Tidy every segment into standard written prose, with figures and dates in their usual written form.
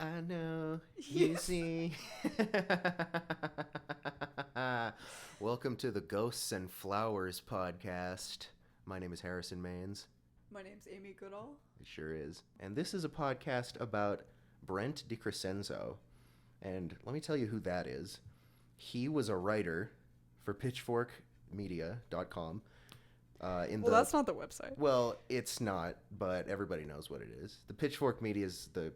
I know you see. Welcome to the Ghosts and Flowers podcast. My name is Harrison Maines. My name's Amy Goodall. It sure is. And this is a podcast about Brent DiCrescenzo. And let me tell you who that is. He was a writer for pitchforkmedia.com. That's not the website. Well, it's not, but everybody knows what it is. The Pitchfork Media is the...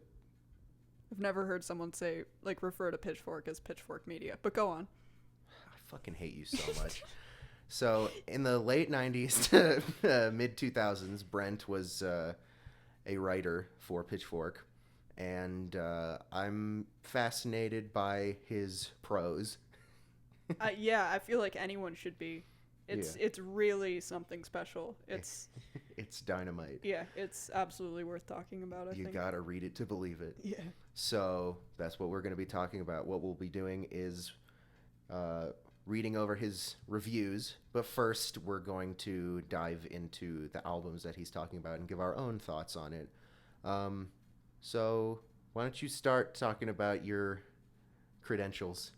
I've never heard someone say, refer to Pitchfork as Pitchfork Media, but go on. I fucking hate you so much. So, in the late 90s to mid-2000s, Brent was a writer for Pitchfork, and I'm fascinated by his prose. I feel like anyone should be. It's really something special. It's dynamite. Yeah, it's absolutely worth talking about, I think. You gotta read it to believe it. Yeah. So that's what we're going to be talking about. What we'll be doing is reading over his reviews, but first we're going to dive into the albums that he's talking about and give our own thoughts on it. So why don't you start talking about your credentials?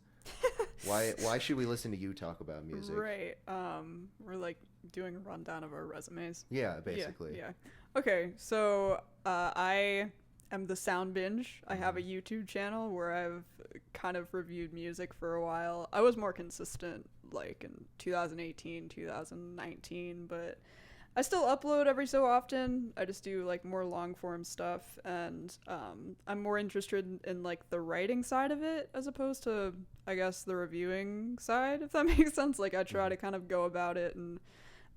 Why should we listen to you talk about music? Right. We're doing a rundown of our resumes. Yeah, basically. Yeah. Okay, so I am the Sound Binge. I have a YouTube channel where I've kind of reviewed music for a while. I was more consistent in 2018, 2019, but I still upload every so often. I just do more long form stuff, and I'm more interested in the writing side of it as opposed to, I guess, the reviewing side, if that makes sense. I try to kind of go about it in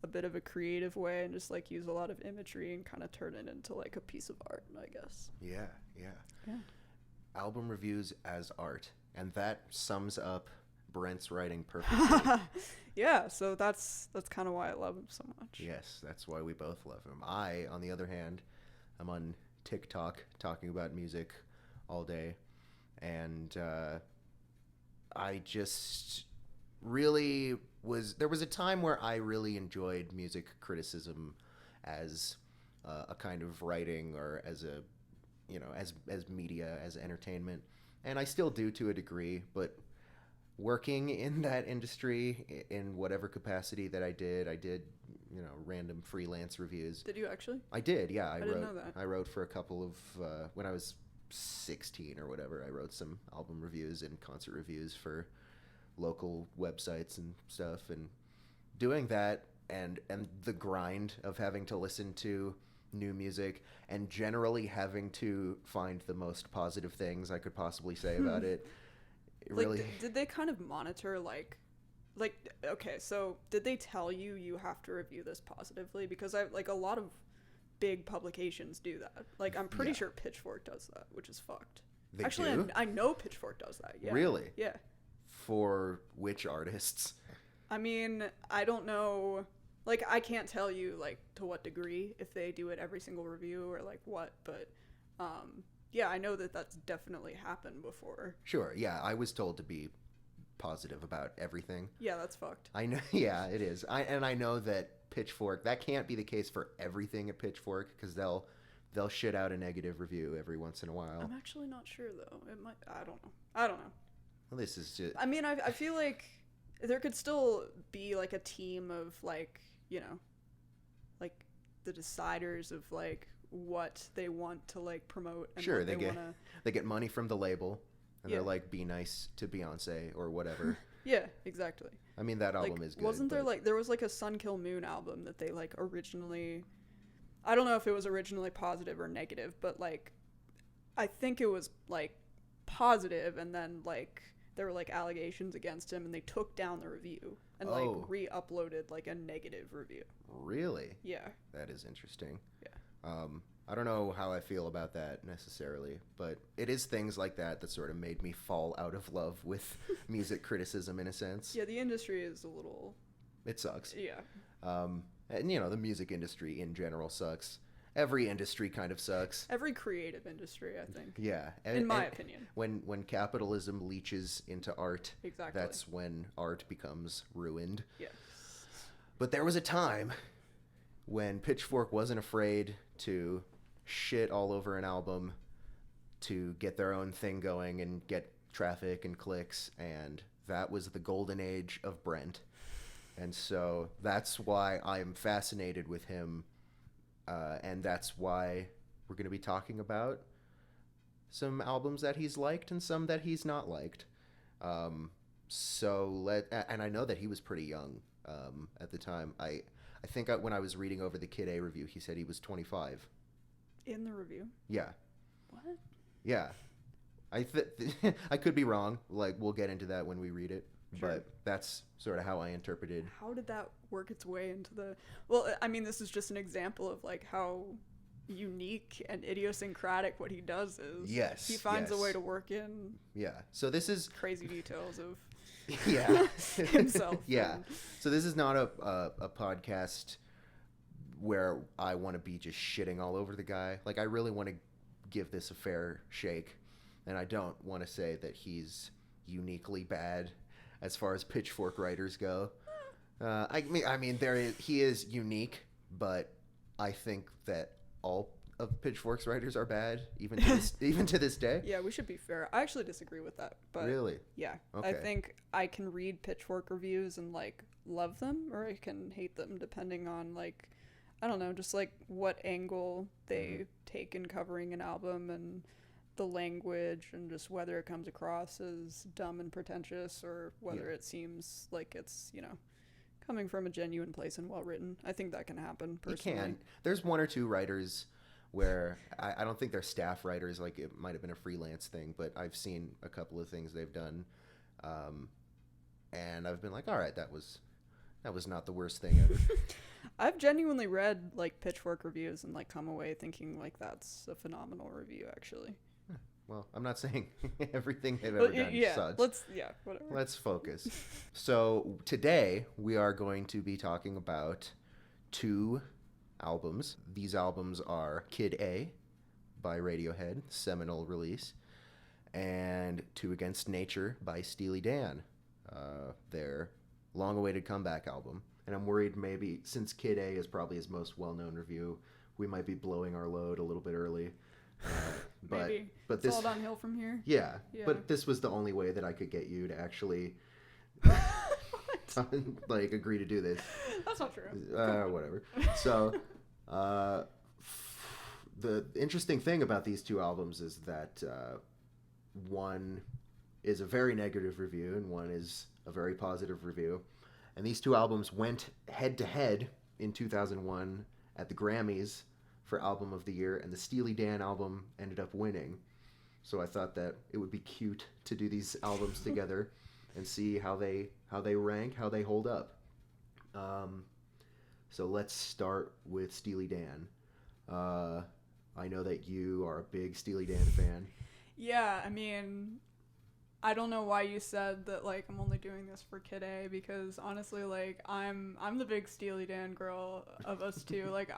a bit of a creative way and just use a lot of imagery and kind of turn it into a piece of art, I guess. Yeah. Album reviews as art, and that sums up Brent's writing perfectly. Yeah, so that's kind of why I love him so much. Yes, that's why we both love him. I, on the other hand, I'm on TikTok talking about music all day, and I just really there was a time where I really enjoyed music criticism as a kind of writing, or as a, as media, as entertainment, and I still do to a degree, but working in that industry in whatever capacity that I did, random freelance reviews. Did you actually? I did, yeah. I didn't know that. I wrote for a couple of, when I was 16 or whatever, I wrote some album reviews and concert reviews for local websites and stuff, and doing that and the grind of having to listen to new music and generally having to find the most positive things I could possibly say about it. Really, did they kind of monitor okay, so did they tell you have to review this positively? Because a lot of big publications do that. I'm pretty sure Pitchfork does that, which is fucked. They Actually, do? I know Pitchfork does that. Yeah. Really? Yeah. For which artists? I mean, I don't know. I can't tell you to what degree, if they do it every single review or what, but yeah, I know that that's definitely happened before. Sure, yeah. I was told to be positive about everything. Yeah, that's fucked. I know, yeah, it is. I know that Pitchfork, that can't be the case for everything at Pitchfork, because they'll shit out a negative review every once in a while. I'm actually not sure, though. It might. I don't know. Well, this is just... I mean, I feel like there could still be a team of the deciders of what they want to promote, and sure, what they get money from the label, and yeah. they're be nice to Beyonce or whatever. Yeah, exactly. I mean, that album is good. Wasn't there there was a Sun Kill Moon album that they originally, I don't know if it was originally positive or negative, but I think it was positive, and then there were allegations against him, and they took down the review and re-uploaded a negative review. Really? Yeah. That is interesting. Yeah. I don't know how I feel about that necessarily, but it is things like that sort of made me fall out of love with music criticism in a sense. Yeah, the industry is a little... It sucks. Yeah. And the music industry in general sucks. Every industry kind of sucks. Every creative industry, I think. Yeah. In my opinion. When capitalism leaches into art, exactly. That's when art becomes ruined. Yeah. But there was a time when Pitchfork wasn't afraid to shit all over an album to get their own thing going and get traffic and clicks, and that was the golden age of Brent. And so that's why I'm fascinated with him, and that's why we're going to be talking about some albums that he's liked and some that he's not liked. And I know that he was pretty young at the time. I think when I was reading over the Kid A review, he said he was 25. In the review? Yeah. What? Yeah. I could be wrong. Like, we'll get into that when we read it. Sure. But that's sort of how I interpreted. How did that work its way into the... Well, I mean, this is just an example of, like, how unique and idiosyncratic what he does is. Yes. He finds a way to work in... Yeah. So this is... crazy details of... yeah. himself. Yeah. So this is not a podcast where I want to be just shitting all over the guy. Like, I really want to give this a fair shake. And I don't want to say that he's uniquely bad as far as Pitchfork writers go. I mean, he is unique, but I think that all of Pitchfork's writers are bad, even to this day. Yeah, we should be fair. I actually disagree with that. But really? Yeah. Okay. I think I can read Pitchfork reviews and, like, love them, or I can hate them depending on, like, I don't know, just, like, what angle they take in covering an album and the language and just whether it comes across as dumb and pretentious or whether it seems like it's, you know, coming from a genuine place and well written. I think that can happen personally. It can. There's one or two writers where I don't think they're staff writers, like it might have been a freelance thing, but I've seen a couple of things they've done, and I've been like, all right, that was not the worst thing ever. I've genuinely read, like, Pitchfork reviews and, like, come away thinking, like, that's a phenomenal review, actually. Well, I'm not saying everything they've ever done sucks. Whatever. Let's focus. So today we are going to be talking about two albums. These albums are Kid A by Radiohead, seminal release, and Two Against Nature by Steely Dan, their long-awaited comeback album. And I'm worried maybe, since Kid A is probably his most well-known review, we might be blowing our load a little bit early. But maybe. But it's all downhill from here. Yeah, but this was the only way that I could get you to actually like agree to do this. That's not true. Whatever. So the interesting thing about these two albums is that one is a very negative review and one is a very positive review. And these two albums went head to head in 2001 at the Grammys for Album of the Year, and the Steely Dan album ended up winning. So I thought that it would be cute to do these albums together and see how they rank, how they hold up. So let's start with Steely Dan. I know that you are a big Steely Dan fan. Yeah, I mean, I don't know why you said that, like, I'm only doing this for Kid A, because honestly, like, I'm the big Steely Dan girl of us two. Like,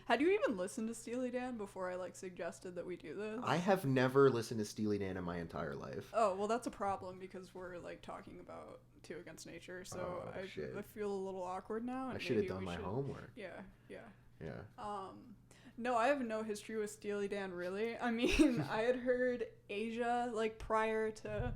had you even listened to Steely Dan before I, like, suggested that we do this? I have never listened to Steely Dan in my entire life. Oh, well, that's a problem because we're, like, talking about Two Against Nature, so I feel a little awkward now. And I should have done my homework. Yeah. Yeah. No, I have no history with Steely Dan, really. I mean, I had heard Asia, like, prior to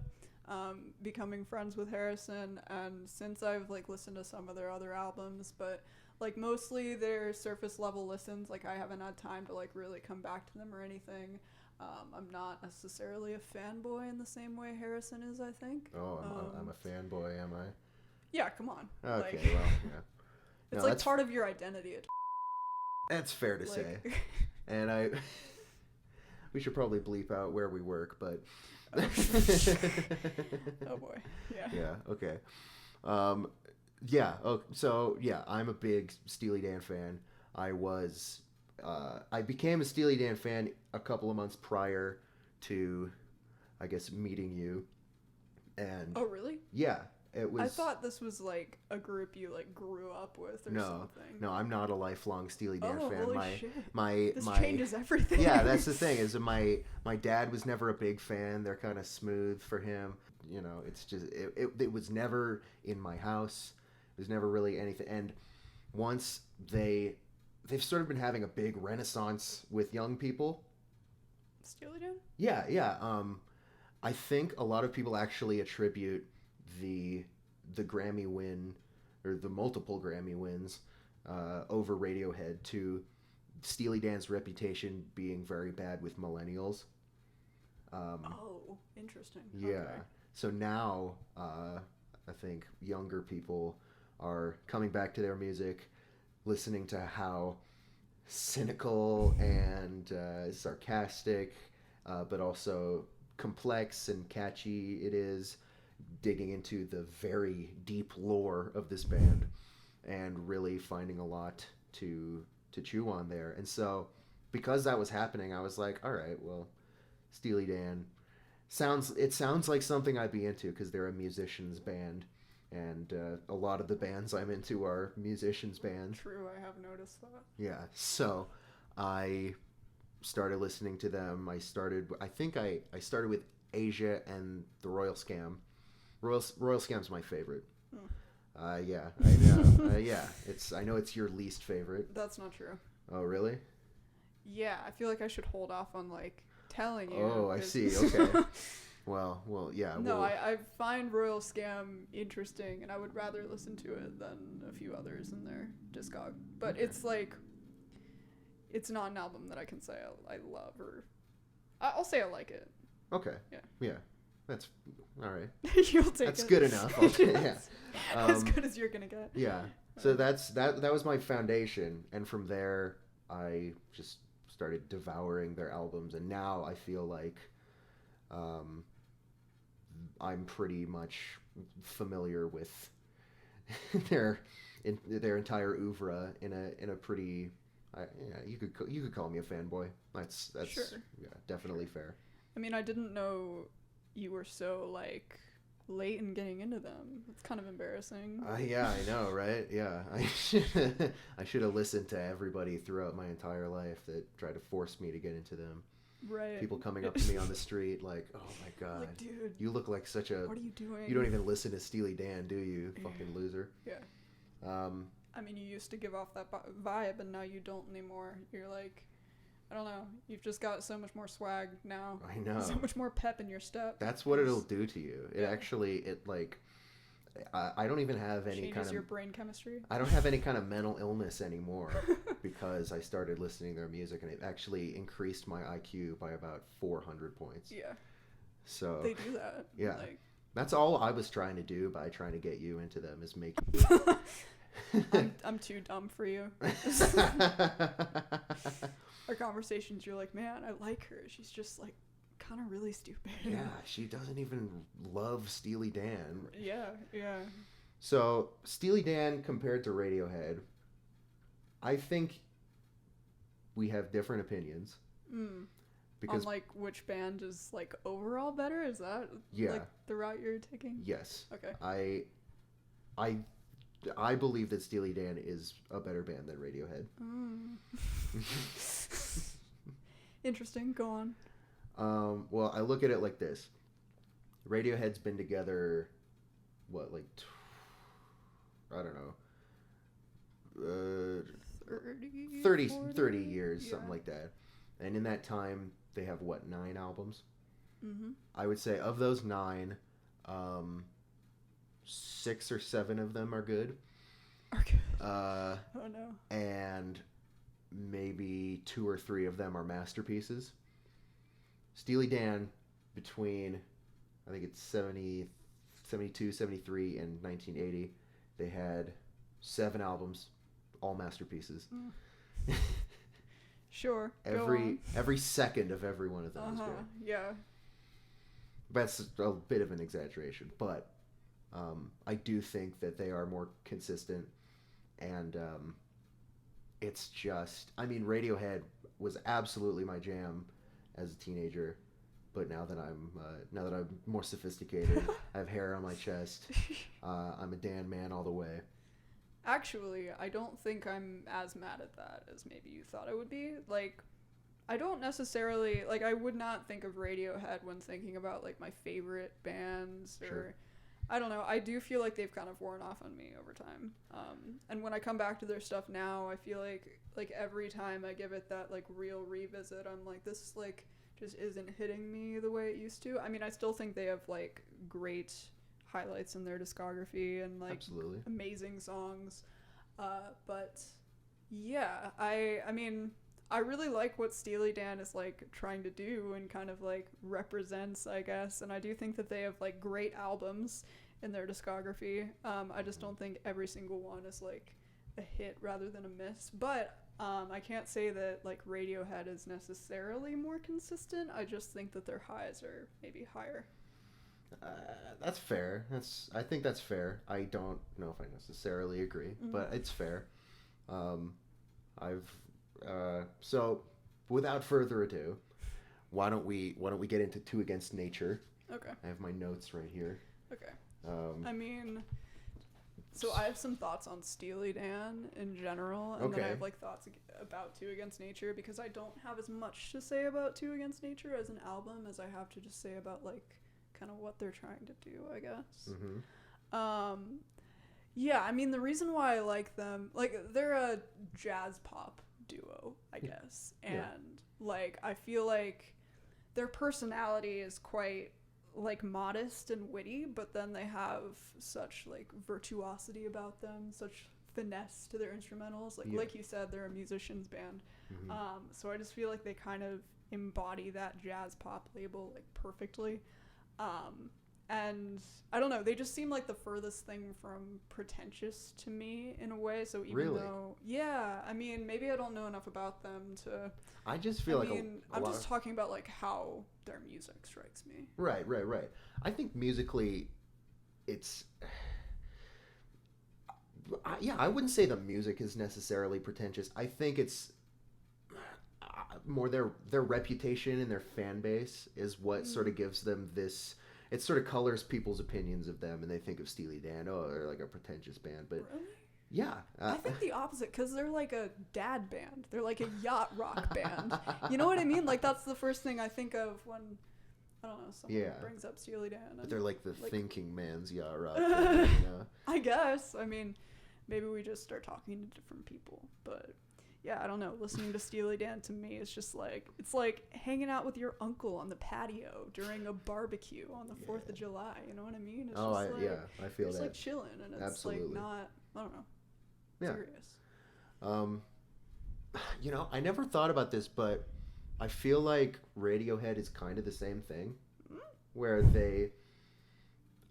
becoming friends with Harrison, and since I've, like, listened to some of their other albums, but, like, mostly they're surface level listens. Like, I haven't had time to, like, really come back to them or anything. I'm not necessarily a fanboy in the same way Harrison is, I think. Oh, I'm a fanboy, am I? Yeah, come on. Okay, like, well, yeah. It's, like, part of your identity. That's fair to say. And we should probably bleep out where we work, but... Oh boy. Yeah. Yeah, okay. I'm a big Steely Dan fan. I became a Steely Dan fan a couple of months prior to, I guess, meeting you. And oh, really? Yeah. It was. I thought this was, like, a group you, like, grew up with or something. No, I'm not a lifelong Steely Dan fan. Holy shit. This my changes everything. Yeah, that's the thing. Is my dad was never a big fan. They're kind of smooth for him. You know, it's just it was never in my house. It was never really anything. And once they've sort of been having a big renaissance with young people. Steely Dan? Yeah, yeah. I think a lot of people actually attribute the Grammy win or the multiple Grammy wins over Radiohead to Steely Dan's reputation being very bad with millennials. Oh, interesting. Yeah. Okay. So now, I think younger people are coming back to their music, listening to how cynical and sarcastic, but also complex and catchy it is, digging into the very deep lore of this band and really finding a lot to chew on there. And so, because that was happening, I was like, all right, well, Steely Dan sounds like something I'd be into because they're a musicians band, and a lot of the bands I'm into are musicians bands. True, I have noticed that. Yeah, so I started listening to them. I think I started with Asia and the Royal Scam. Royal Scam's my favorite. Yeah, I know. Yeah, I know it's your least favorite. That's not true. Oh, really? Yeah, I feel like I should hold off on like telling you. Oh, I see. Okay. Well, yeah. No, I find Royal Scam interesting, and I would rather listen to it than a few others in their discog. But Okay. it's like, it's not an album that I can say I love, or I'll say I like it. Okay. Yeah. Yeah. That's all right. You'll take That's it. good enough. Yeah. As good as you're gonna get. Yeah. So that was my foundation, and from there I just started devouring their albums, and now I feel like I'm pretty much familiar with their entire oeuvre in a pretty you could call me a fanboy. That's Sure. Yeah, definitely fair. I mean, I didn't know you were so like late in getting into them. It's kind of embarrassing. Yeah, I know, right? Yeah, I should have listened to everybody throughout my entire life that tried to force me to get into them. Right. People coming up to me on the street like, "Oh my god, Like, dude, you look like such a what are you doing? you don't even listen to Steely Dan, do you, fucking loser?" Yeah. I mean, you used to give off that vibe, and now you don't anymore. You're like, I don't know. You've just got so much more swag now. I know. So much more pep in your step. That's what it'll do to you. It Yeah. actually, I don't even have any Changes kind of your brain chemistry. I don't have any kind of mental illness anymore because I started listening to their music, and it actually increased my IQ by about 400 points. Yeah. So They do that. Yeah. Like, that's all I was trying to do by trying to get you into them, is make I'm too dumb for you. Our conversations, you're like, man, I like her. She's just like kind of really stupid. Yeah, she doesn't even love Steely Dan. Yeah, yeah. So Steely Dan compared to Radiohead, I think we have different opinions. Because On like which band is like overall better? Is that Yeah. like the route you're taking? yes, Okay. I believe that Steely Dan is a better band than Radiohead. Interesting. Go on. Well, I look at it like this. Radiohead's been together, what, like, I don't know, 30 years, something like that. And in that time, they have, what, 9 albums? Mm-hmm. I would say of those 9, 6 or 7 of them are good. Okay. Oh no. And maybe 2 or 3 of them are masterpieces. Steely Dan, between, I think it's 72, 73, and 1980, they had 7 albums, all masterpieces. Sure. Every second of every one of them is good. Yeah. That's a bit of an exaggeration, but I do think that they are more consistent, and it's just, I mean, Radiohead was absolutely my jam as a teenager, but now that I'm more sophisticated, I have hair on my chest, I'm a Dan man all the way. Actually, I don't think I'm as mad at that as maybe you thought I would be. Like, I don't necessarily, like, I would not think of Radiohead when thinking about, like, my favorite bands, or, Sure. I don't know. I do feel like they've kind of worn off on me over time. And when I come back to their stuff now, I feel like every time I give it that, like, real revisit, I'm like, this, like, just isn't hitting me the way it used to. I mean, I still think they have like great highlights in their discography and like Absolutely. amazing songs. But yeah, I mean, I really like what Steely Dan is like trying to do and kind of like represents, I guess. And I do think that they have like great albums in their discography. I just don't think every single one is like a hit rather than a miss. But I can't say that like Radiohead is necessarily more consistent. I just think that their highs are maybe higher. That's fair. I think that's fair. I don't know if I necessarily agree, but it's fair. So without further ado, why don't we get into Two Against Nature? Okay. I have my notes right here. Okay. I mean, so I have some thoughts on Steely Dan in general, and then I have like thoughts about Two Against Nature because I don't have as much to say about Two Against Nature as an album as I have to just say about like kind of what they're trying to do, I guess. Yeah, I mean, the reason why I like them, like, they're a jazz pop duo, I guess. And, like, I feel like their personality is quite, like, modest and witty, but then they have such, like, virtuosity about them, such finesse to their instrumentals. Like you said, they're a musician's band. So I just feel like they kind of embody that jazz pop label, like, perfectly. And I don't know, they just seem like the furthest thing from pretentious to me in a way. So even though, I mean, maybe I don't know enough about them to. I just feel I'm just talking about like how their music strikes me. Right. I think musically, it's. I wouldn't say the music is necessarily pretentious. I think it's more their reputation and their fan base is what sort of gives them this. It sort of colors people's opinions of them, and they think of Steely Dan, they're like a pretentious band. But really? Yeah. I think the opposite, because they're like a dad band. They're like a yacht rock band. You know what I mean? Like, that's the first thing I think of when, I don't know, someone brings up Steely Dan. But they're like the thinking man's yacht rock band, you know? I guess. I mean, maybe we just start talking to different people. But, yeah, I don't know. Listening to Steely Dan to me is just like, it's like hanging out with your uncle on the patio during a barbecue on the 4th of July. You know what I mean? It's I feel it's that. like chilling, and it's like not, I don't know. Serious. You know, I never thought about this, but I feel like Radiohead is kind of the same thing, where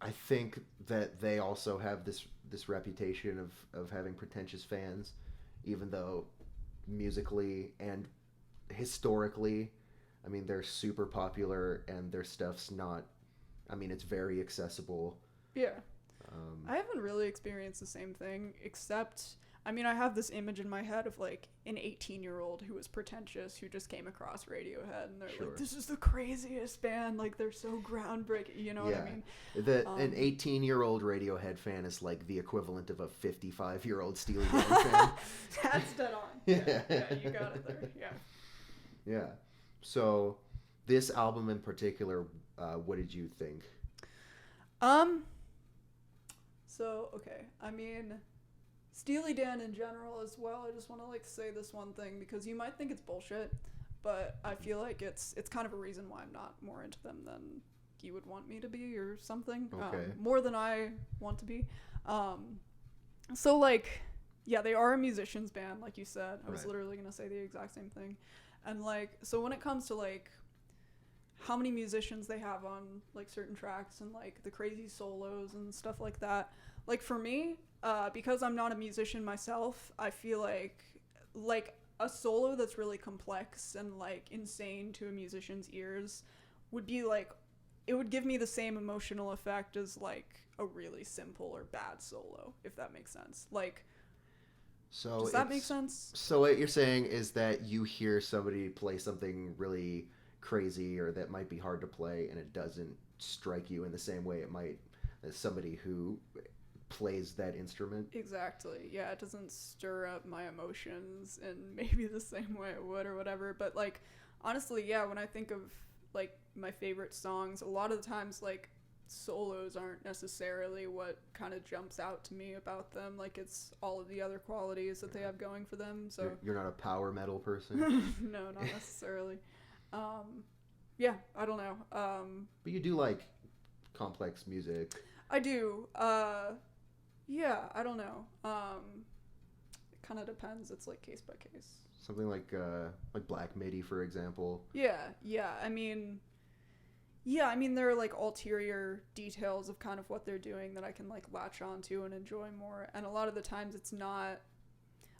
I think that they also have this reputation of having pretentious fans, even though musically and historically, I mean, they're super popular and their stuff's not, I mean, it's very accessible. Yeah. I haven't really experienced the same thing, except, I mean, I have this image in my head of, like, an 18-year-old who was pretentious, who just came across Radiohead, and they're like, this is the craziest band, like, they're so groundbreaking, you know what I mean? An 18-year-old Radiohead fan is, like, the equivalent of a 55-year-old Steely Dan fan. That's dead on. Yeah, you got it there, Yeah. So, this album in particular, what did you think? So, okay, I mean, Steely Dan in general as well, I just want to, like, say this one thing, because you might think it's bullshit, but I feel like it's kind of a reason why I'm not more into them than you would want me to be or something. Okay. More than I want to be. So, like, yeah, they are a musician's band, like you said. I was literally going to say the exact same thing. And, like, so when it comes to, like, how many musicians they have on, like, certain tracks and, like, the crazy solos and stuff like that, like, for me, because I'm not a musician myself, I feel like a solo that's really complex and, like, insane to a musician's ears would be, like, it would give me the same emotional effect as, like, a really simple or bad solo, if that makes sense. Like, does that make sense? So what you're saying is that you hear somebody play something really crazy or that might be hard to play, and it doesn't strike you in the same way it might as somebody who plays that instrument. Exactly. Yeah, it doesn't stir up my emotions in maybe the same way it would or whatever. But, like, honestly, yeah, when I think of, like, my favorite songs, a lot of the times, like, solos aren't necessarily what kind of jumps out to me about them. Like, it's all of the other qualities that they have going for them. So you're not a power metal person? No, not necessarily. yeah, I don't know. But you do like complex music. I do. Yeah, I don't know. It kind of depends. It's like case by case. Something like Black Midi, for example. Yeah. I mean, there are like ulterior details of kind of what they're doing that I can like latch onto and enjoy more. And a lot of the times it's not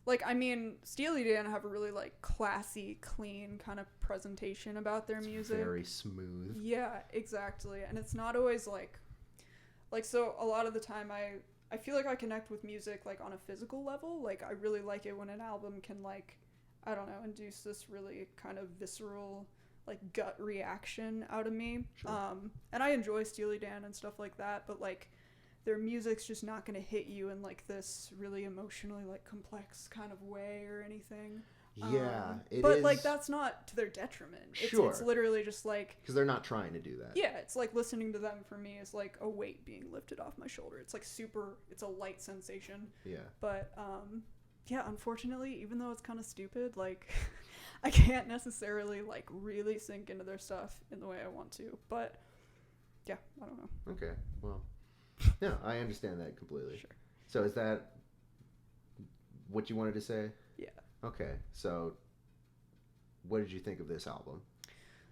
like, I mean, Steely Dan have a really like classy, clean kind of presentation about their music. Very smooth. Yeah, exactly. And it's not always like so a lot of the time I feel like I connect with music like on a physical level. Like I really like it when an album can like, I don't know, induce this really kind of visceral like gut reaction out of me. Sure. And I enjoy Steely Dan and stuff like that, but like their music's just not going to hit you in like this really emotionally like complex kind of way or anything. Yeah, but like that's not to their detriment. Sure. It's literally just like, because they're not trying to do that. Yeah, it's like listening to them for me is like a weight being lifted off my shoulder. It's like it's a light sensation. Yeah. But yeah, unfortunately, even though it's kind of stupid, like I can't necessarily like really sink into their stuff in the way I want to. But yeah, I don't know. Okay, well, no, I understand that completely. Sure. So is that what you wanted to say? Yeah. Okay, so what did you think of this album?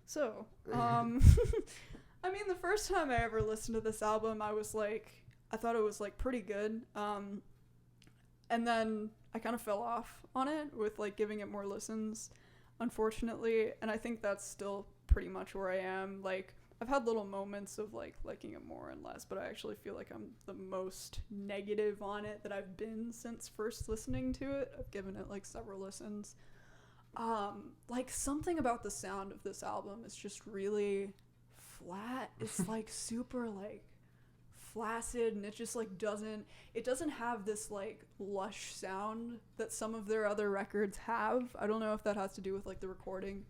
So, I mean, the first time I ever listened to this album, I thought it was like pretty good. And then I kind of fell off on it with like giving it more listens, unfortunately. And I think that's still pretty much where I am. Like, I've had little moments of like liking it more and less, but I actually feel like I'm the most negative on it that I've been since first listening to it. I've given it like several listens. Like something about the sound of this album is just really flat. It's like super like flaccid, and it just like doesn't have this like lush sound that some of their other records have. I don't know if that has to do with like the recording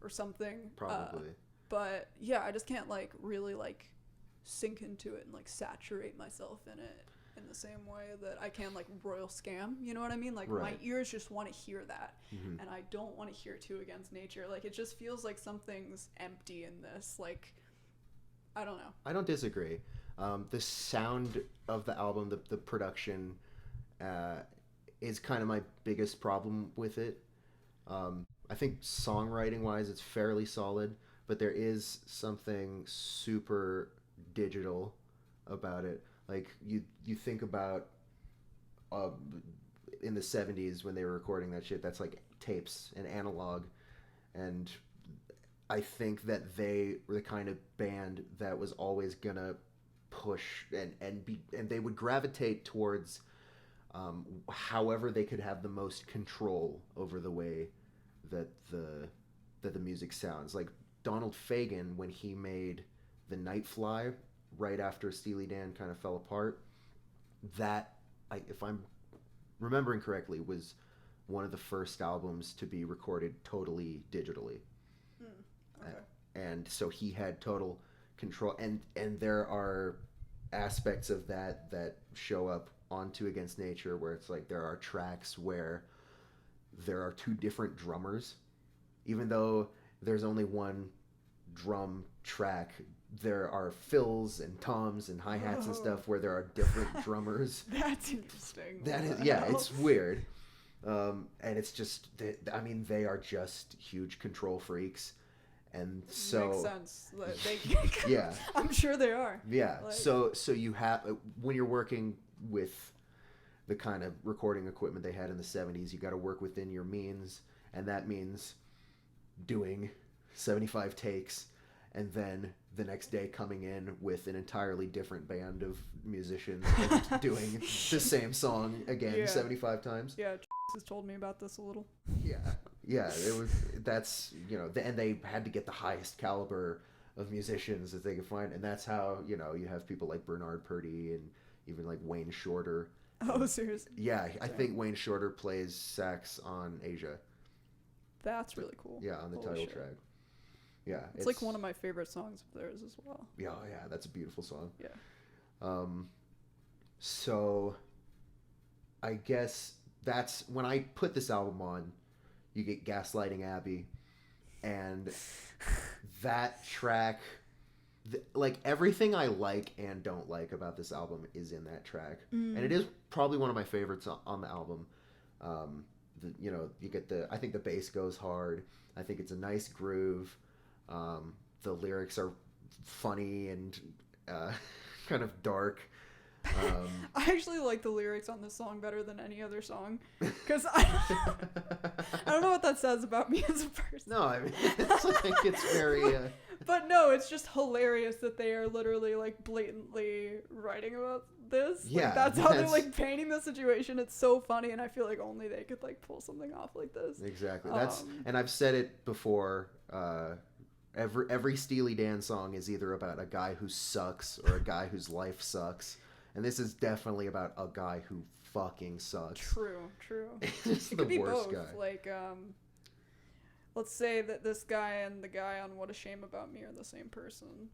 or something. Probably. But yeah, I just can't like really like sink into it and like saturate myself in it in the same way that I can like Royal Scam. You know what I mean? Like my ears just want to hear that, and I don't want to hear Two Against Nature. Like it just feels like something's empty in this. Like I don't know. I don't disagree. The sound of the album, the production, is kind of my biggest problem with it. I think songwriting wise, it's fairly solid. But there is something super digital about it. Like you think about in the 70s when they were recording that shit, that's like tapes and analog. And I think that they were the kind of band that was always gonna push and they would gravitate towards however they could have the most control over the way that the music sounds. Like Donald Fagen, when he made The Night Fly right after Steely Dan kind of fell apart, that, if I'm remembering correctly, was one of the first albums to be recorded totally digitally. Okay. And so he had total control, and there are aspects of that show up on Two Against Nature, where it's like there are tracks where there are two different drummers, even though there's only one drum track. There are fills and toms and hi-hats and stuff where there are different drummers. That's interesting. That is, yeah, it's weird. And it's just, I mean, they are just huge control freaks. And so... Makes sense. Yeah. I'm sure they are. Yeah. Like, so you have, when you're working with the kind of recording equipment they had in the 70s, you got to work within your means. And that means doing 75 takes and then the next day coming in with an entirely different band of musicians and doing the same song again 75 times. Yeah, has told me about this a little. Yeah, that's, you know, and they had to get the highest caliber of musicians that they could find, and that's how, you know, you have people like Bernard Purdie and even like Wayne Shorter. Oh, seriously? Yeah, I think Wayne Shorter plays sax on Asia. That's really cool. Yeah, on the title track. Yeah, it's like one of my favorite songs of theirs as well. Yeah, that's a beautiful song. Yeah. So I guess that's when I put this album on, you get Gaslighting Abby, and that track, like everything I like and don't like about this album is in that track, and it is probably one of my favorites on the album. You get I think the bass goes hard. I think it's a nice groove. The lyrics are funny and kind of dark. I actually like the lyrics on this song better than any other song, because I don't know what that says about me as a person. No, I mean, it's very... But no, it's just hilarious that they are literally like blatantly writing about this. Yeah, like, that's how they're like painting the situation. It's so funny, and I feel like only they could like pull something off like this. Exactly. And I've said it before. Every Steely Dan song is either about a guy who sucks or a guy whose life sucks. And this is definitely about a guy who fucking sucks. True. It's it the could be worst both. guy. Like, let's say that this guy and the guy on What a Shame About Me are the same person.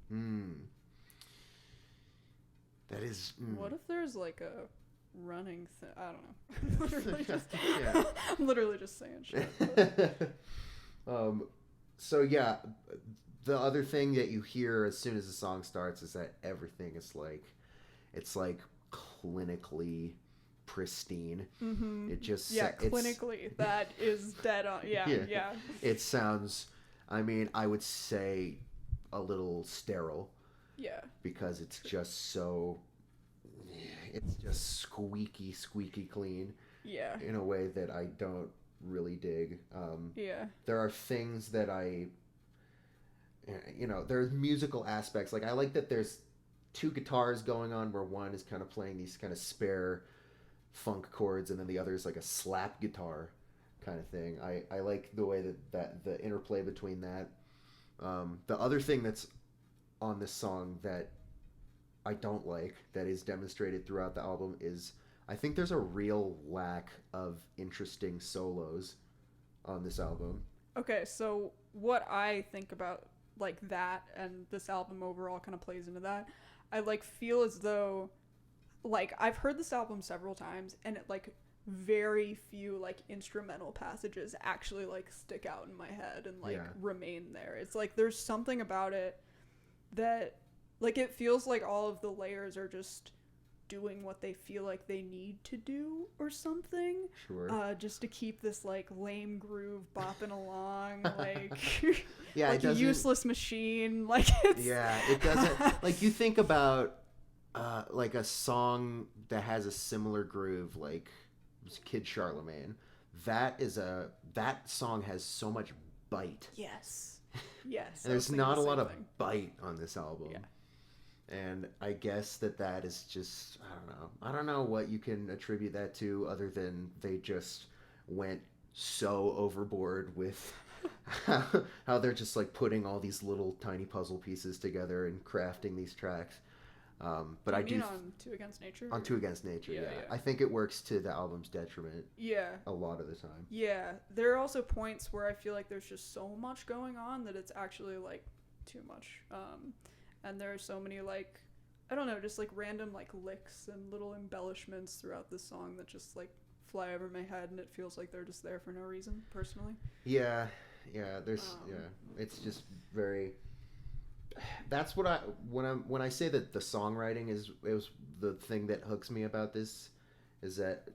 That is... What if there's like a running thing? I don't know. I'm literally just saying shit. So yeah, the other thing that you hear as soon as the song starts is that everything is like... It's like clinically pristine. It just clinically that is dead on. Yeah. It sounds, I mean, I would say a little sterile. Yeah. Because it's just so, it's just squeaky clean. Yeah. In a way that I don't really dig. Yeah. There are things that there's musical aspects. Like I like that there's two guitars going on where one is kind of playing these kind of spare funk chords and then the other is like a slap guitar kind of thing. I like the way that the interplay between that. The other thing that's on this song that I don't like, that is demonstrated throughout the album, is I think there's a real lack of interesting solos on this album. Okay, so what I think about like that and this album overall kind of plays into that. I like feel as though like I've heard this album several times and it like very few like instrumental passages actually like stick out in my head and like remain there. It's like there's something about it that like it feels like all of the layers are just doing what they feel like they need to do or something. Sure. Just to keep this like lame groove bopping along, like yeah, like a useless machine. Like it's it doesn't like you think about like a song that has a similar groove, like Kid Charlemagne. That song has so much bite. Yes. And there's not a lot of bite on this album. Yeah. And I guess that is just, I don't know what you can attribute that to other than they just went so overboard with how they're just like putting all these little tiny puzzle pieces together and crafting these tracks. But I do on Two Against Nature? On Two Against Nature, yeah. I think it works to the album's detriment. Yeah. A lot of the time. Yeah. There are also points where I feel like there's just so much going on that it's actually like too much. And there are so many like, I don't know, just like random like licks and little embellishments throughout this song that just like fly over my head and it feels like they're just there for no reason, personally. Yeah. There's it's just very. That's what when I say that the songwriting is the thing that hooks me about this, is that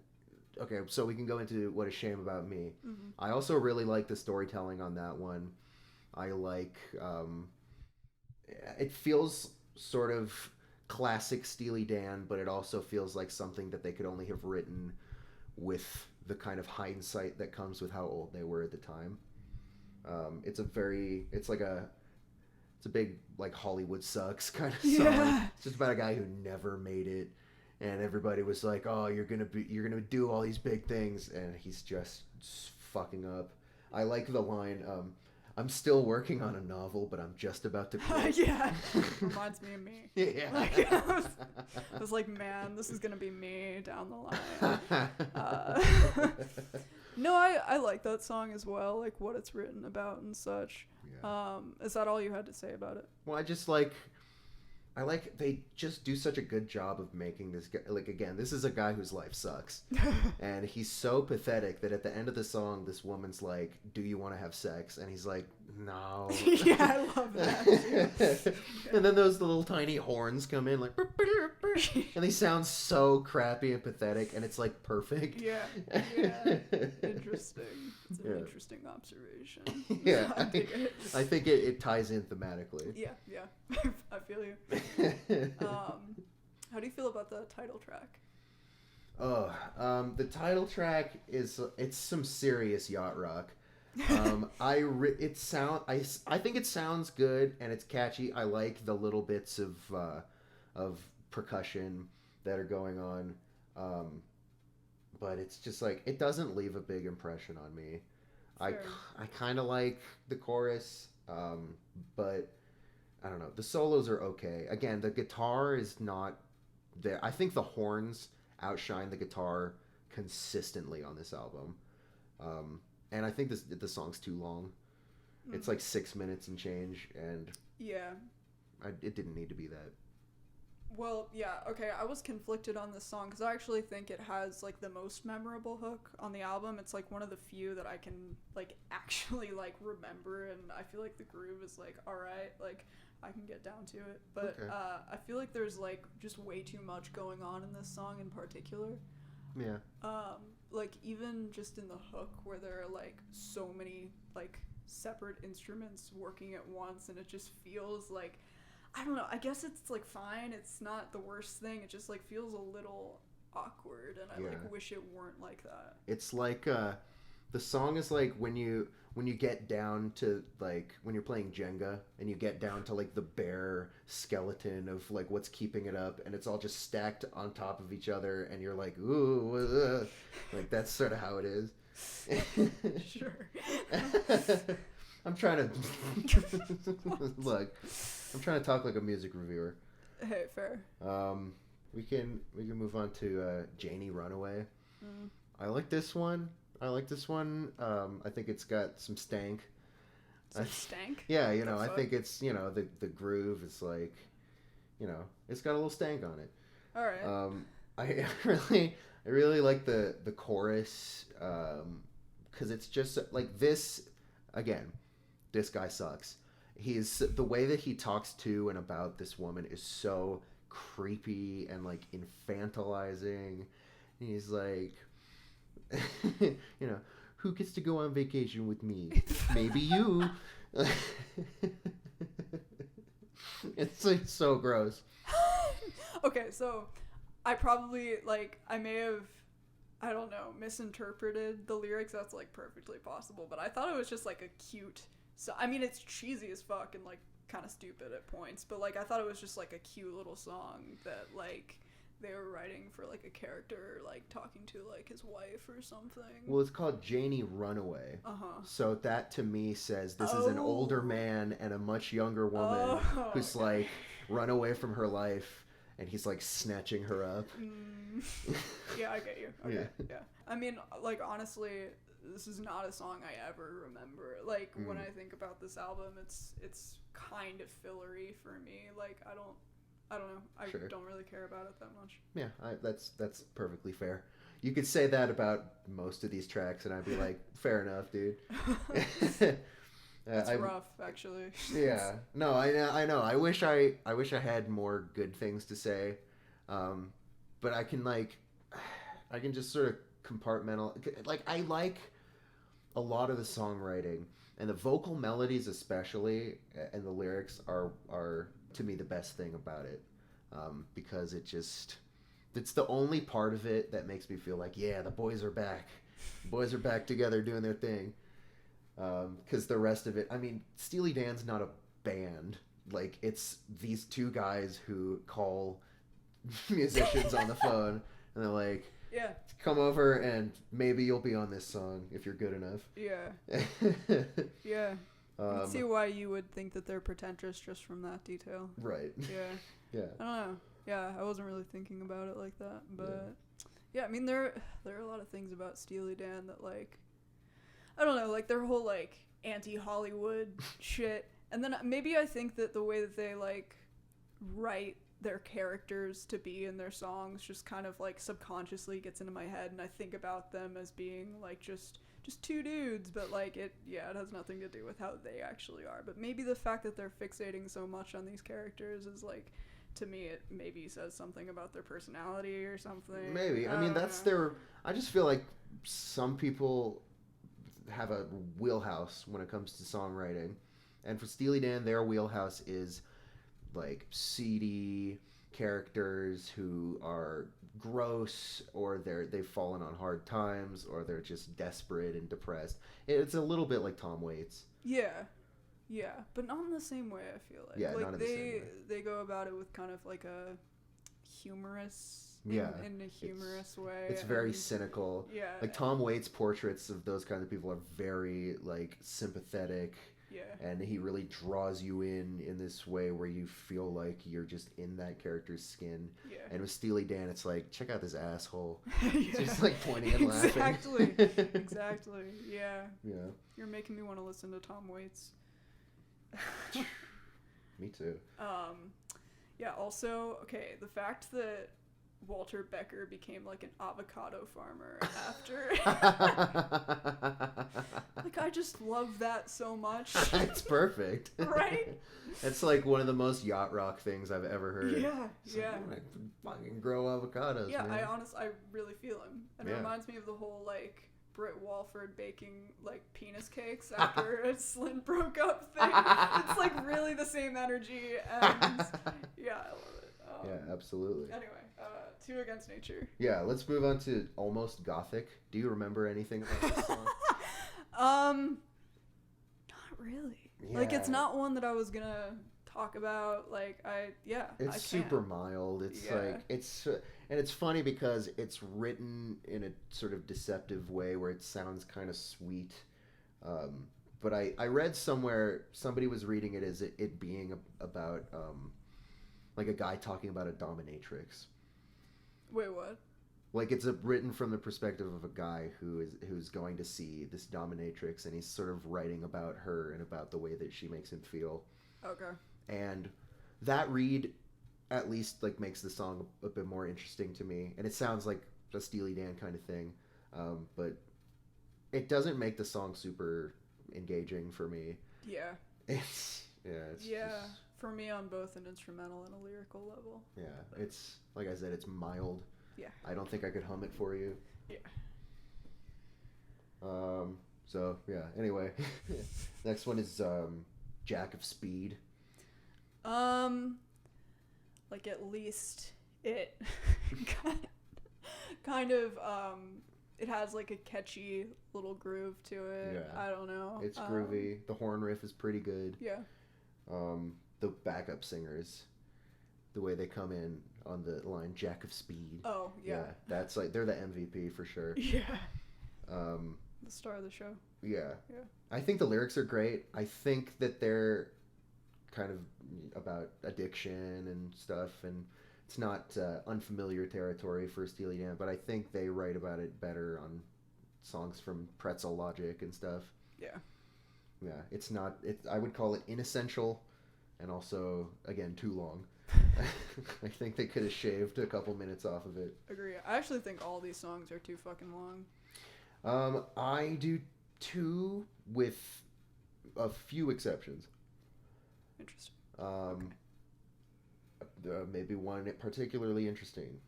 okay, so we can go into What a Shame About Me. Mm-hmm. I also really like the storytelling on that one. I like it feels sort of classic Steely Dan, but it also feels like something that they could only have written with the kind of hindsight that comes with how old they were at the time. It's a big like Hollywood sucks kind of song. It's just about a guy who never made it, and everybody was like, "Oh, you're gonna do all these big things," and he's just fucking up. I like the line, "I'm still working on a novel, but I'm just about to quit." Reminds me of me. Yeah. Like, I was like, man, this is gonna be me down the line. No, I like that song as well, like what it's written about and such. Yeah. Is that all you had to say about it? Well, I just like I like they just do such a good job of making this guy, like, again, this is a guy whose life sucks. And he's so pathetic that at the end of the song this woman's like, "Do you want to have sex?" And he's like, "No." Yeah, I love that. And then those little tiny horns come in like and they sound so crappy and pathetic, and it's like perfect. Yeah. Interesting. It's an interesting observation. Yeah. I think it ties in thematically. Yeah. I feel you. How do you feel about the title track? The title track it's some serious yacht rock. I think it sounds good and it's catchy. I like the little bits of percussion that are going on. But it's just like, it doesn't leave a big impression on me. I kind of like the chorus, but I don't know. The solos are okay. Again, the guitar is not there. I think the horns outshine the guitar consistently on this album. And I think the song's too long. Mm-hmm. It's like 6 minutes and change, and it didn't need to be that. Well, yeah, okay, I was conflicted on this song because I actually think it has, like, the most memorable hook on the album. It's, like, one of the few that I can, like, actually, like, remember, and I feel like the groove is, like, alright, like, I can get down to it. But I feel like there's, like, just way too much going on in this song in particular. Yeah. Like, even just in the hook where there are, like, so many, like, separate instruments working at once, and it just feels like, I don't know, I guess it's, like, fine, it's not the worst thing, it just, like, feels a little awkward, and I like, wish it weren't like that. It's like, the song is like when you get down to, like, when you're playing Jenga, and you get down to, like, the bare skeleton of, like, what's keeping it up, and it's all just stacked on top of each other, and you're like, ooh, like, that's sort of how it is. Sure. I'm trying to look. I'm trying to talk like a music reviewer. Hey, fair. We can move on to Janie Runaway. I like this one. I think it's got some stank. Stank? Yeah, you know, I think it's, you know, the groove is like, you know, it's got a little stank on it. All right. I really like the chorus, because it's just like this. Again, this guy sucks. The way that he talks to and about this woman is so creepy and, like, infantilizing. He's like, you know, who gets to go on vacation with me? Maybe you. It's like so gross. Okay, so I probably, like, I may have, I don't know, misinterpreted the lyrics. That's, like, perfectly possible, but I thought it was just, like, a cute, so I mean, it's cheesy as fuck and, like, kind of stupid at points, but, like, I thought it was just, like, a cute little song that, like, they were writing for, like, a character, like, talking to, like, his wife or something. Well, it's called Janie Runaway. So that to me says this is an older man and a much younger woman who's like run away from her life, and he's like snatching her up. Yeah, I get you. Okay, yeah. I mean, like, honestly, this is not a song I ever remember. Like, when I think about this album, it's kind of fillery for me. Like, I don't know. I don't really care about it that much. Yeah, that's perfectly fair. You could say that about most of these tracks, and I'd be like, fair enough, dude. That's rough, actually. Yeah. No, I know. I wish I had more good things to say, but I can just sort of compartmentalize. Like, I like a lot of the songwriting, and the vocal melodies especially, and the lyrics are to me the best thing about it, because it's the only part of it that makes me feel like, yeah, the boys are back together doing their thing, because the rest of it, I mean, Steely Dan's not a band. Like, it's these two guys who call musicians on the phone, and they're like, yeah, come over and maybe you'll be on this song if you're good enough. Yeah. Yeah. I can see why you would think that they're pretentious just from that detail. Right. Yeah. Yeah. I don't know. Yeah, I wasn't really thinking about it like that, but yeah, I mean, there are a lot of things about Steely Dan that, like, I don't know, like, their whole, like, anti-Hollywood shit, and then maybe I think that the way that they, like, write their characters to be in their songs just kind of like subconsciously gets into my head, and I think about them as being like just two dudes, but like it has nothing to do with how they actually are. But maybe the fact that they're fixating so much on these characters is like, to me, it maybe says something about their personality or something. Maybe. I mean, that's their. I just feel like some people have a wheelhouse when it comes to songwriting, and for Steely Dan, their wheelhouse is like seedy characters who are gross, or they've fallen on hard times, or they're just desperate and depressed. It's a little bit like Tom Waits. Yeah, but not in the same way, I feel like. Yeah, like not in the same way. They go about it with kind of like a humorous, in a humorous way. It's very cynical. Yeah. Like Tom Waits' portraits of those kinds of people are very like sympathetic. Yeah. And he really draws you in this way where you feel like you're just in that character's skin. Yeah. And with Steely Dan, it's like, check out this asshole. Yeah. Just like pointing and laughing. Exactly. Yeah. Yeah. You're making me want to listen to Tom Waits. Me too. Yeah, also, okay, the fact that Walter Becker became like an avocado farmer after like, I just love that so much. It's perfect. Right? It's like one of the most yacht rock things I've ever heard. Yeah. It's like, I fucking grow avocados. Yeah, man. I really feel him. And it reminds me of the whole like Britt Walford baking like penis cakes after a Slint broke up thing. It's like really the same energy, and yeah, I love it. Yeah, absolutely. Anyway, Two Against Nature. Yeah, let's move on to Almost Gothic. Do you remember anything about this song? Not really. Yeah. Like, it's not one that I was gonna talk about. Like, it's super mild. It's like and it's funny because it's written in a sort of deceptive way where it sounds kind of sweet. But I read somewhere, somebody was reading it as it being about like a guy talking about a dominatrix. Wait, what? Like, it's written from the perspective of a guy who's going to see this dominatrix, and he's sort of writing about her and about the way that she makes him feel. Okay. And that read at least like makes the song a bit more interesting to me, and it sounds like a Steely Dan kind of thing, but it doesn't make the song super engaging for me. Yeah. It's just, for me on both an instrumental and a lyrical level. Yeah, it's like I said, it's mild. Yeah. I don't think I could hum it for you. Yeah. So yeah. Anyway, next one is Jack of Speed. Like, at least it kind of it has like a catchy little groove to it. Yeah. I don't know. It's groovy. The horn riff is pretty good. Yeah. The backup singers, the way they come in on the line Jack of Speed. Oh, yeah. That's like, they're the MVP for sure. Yeah. The star of the show. Yeah. Yeah. I think the lyrics are great. I think that they're kind of about addiction and stuff, and it's not unfamiliar territory for Steely Dan, but I think they write about it better on songs from Pretzel Logic and stuff. Yeah. Yeah, it's not. I would call it inessential, and also again too long. I think they could have shaved a couple minutes off of it. Agree. I actually think all these songs are too fucking long. I do too, with a few exceptions. Interesting. Maybe one particularly interesting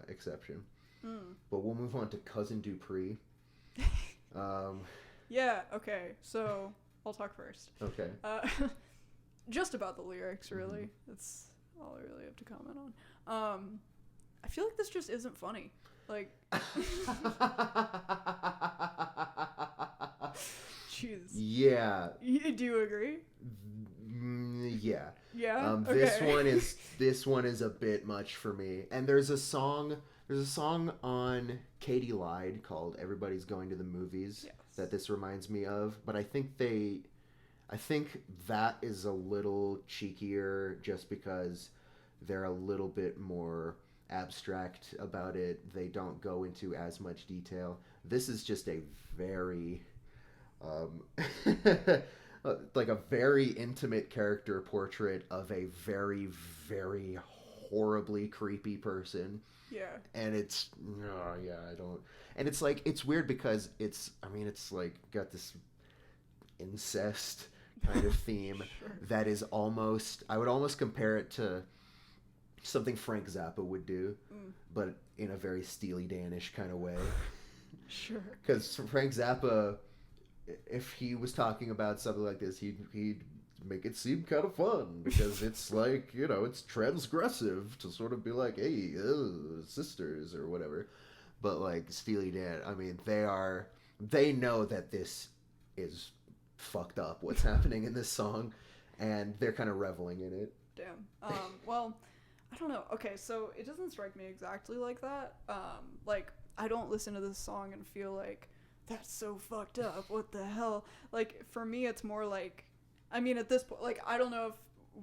exception. But we'll move on to Cousin Dupree. Yeah. Okay. So I'll talk first. Okay. Just about the lyrics, really. That's all I really have to comment on. I feel like this just isn't funny. Like, jeez. Yeah. Do you agree? Yeah. Yeah. Okay. This one is a bit much for me. And there's a song on Katie Lied called "Everybody's Going to the Movies" that this reminds me of. But I think that is a little cheekier just because they're a little bit more abstract about it. They don't go into as much detail. This is just a very like a very intimate character portrait of a very, very horribly creepy person. Yeah. And it's, oh, yeah, I don't. And it's like, it's weird because it's like got this incest kind of theme Sure. that is almost, I would almost compare it to something Frank Zappa would do, but in a very Steely Dan-ish kind of way. Sure. Because Frank Zappa, if he was talking about something like this, he'd make it seem kind of fun because it's like, it's transgressive to sort of be like, hey, sisters or whatever. But like Steely Dan, I mean, they know that this is fucked up, what's happening in this song, and they're kind of reveling in it. Damn. Well, I don't know. Okay, so it doesn't strike me exactly like that. Like, I don't listen to this song and feel like, that's so fucked up. What the hell? Like, for me, it's more like, I mean, at this point, like, I don't know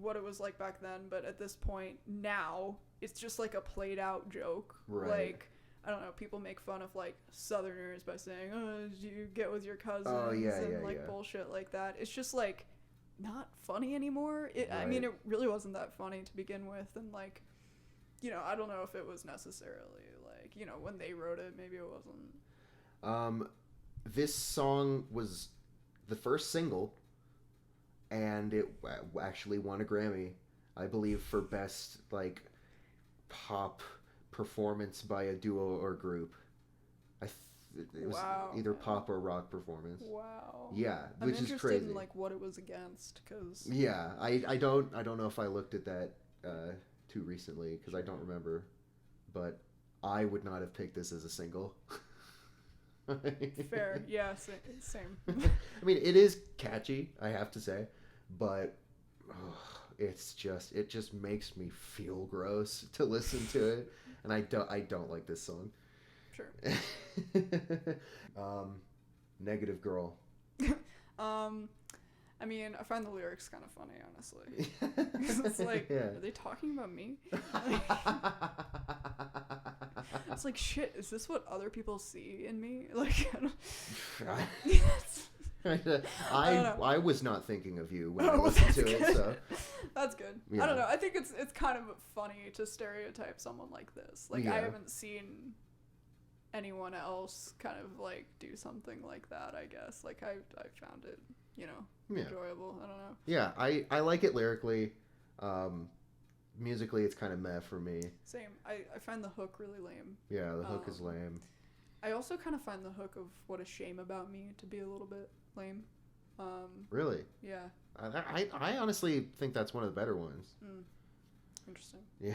what it was like back then, but at this point now, it's just like a played out joke. Right. Like, I don't know, people make fun of like Southerners by saying, oh, you get with your cousins and like bullshit like that. It's just like not funny anymore. Right. I mean, it really wasn't that funny to begin with, and like, I don't know if it was necessarily like, when they wrote it, maybe it wasn't. This song was the first single, and it actually won a Grammy, I believe, for best like pop performance by a duo or group. It was either pop or rock performance. Wow. Yeah, I'm which is interested crazy. in like what it was against, because yeah, I don't know if I looked at that too recently because I don't remember, but I would not have picked this as a single. Fair. Yeah, same. I mean, it is catchy, I have to say, but it just makes me feel gross to listen to it, and I don't like this song. Sure. Negative Girl. I mean, I find the lyrics kind of funny, honestly. It's like, yeah. Are they talking about me? It's like, shit, is this what other people see in me? Like, I was not thinking of you when I listened to it, so that's good. Yeah. I don't know. I think it's kind of funny to stereotype someone like this. Like, I haven't seen anyone else kind of like do something like that, I guess. Like, I found it, enjoyable. I don't know. Yeah, I like it lyrically. Musically, it's kind of meh for me. Same. I find the hook really lame. Yeah, the hook is lame. I also kind of find the hook of What a Shame About Me to be a little bit lame. Really? Yeah. I honestly think that's one of the better ones. Interesting. Yeah.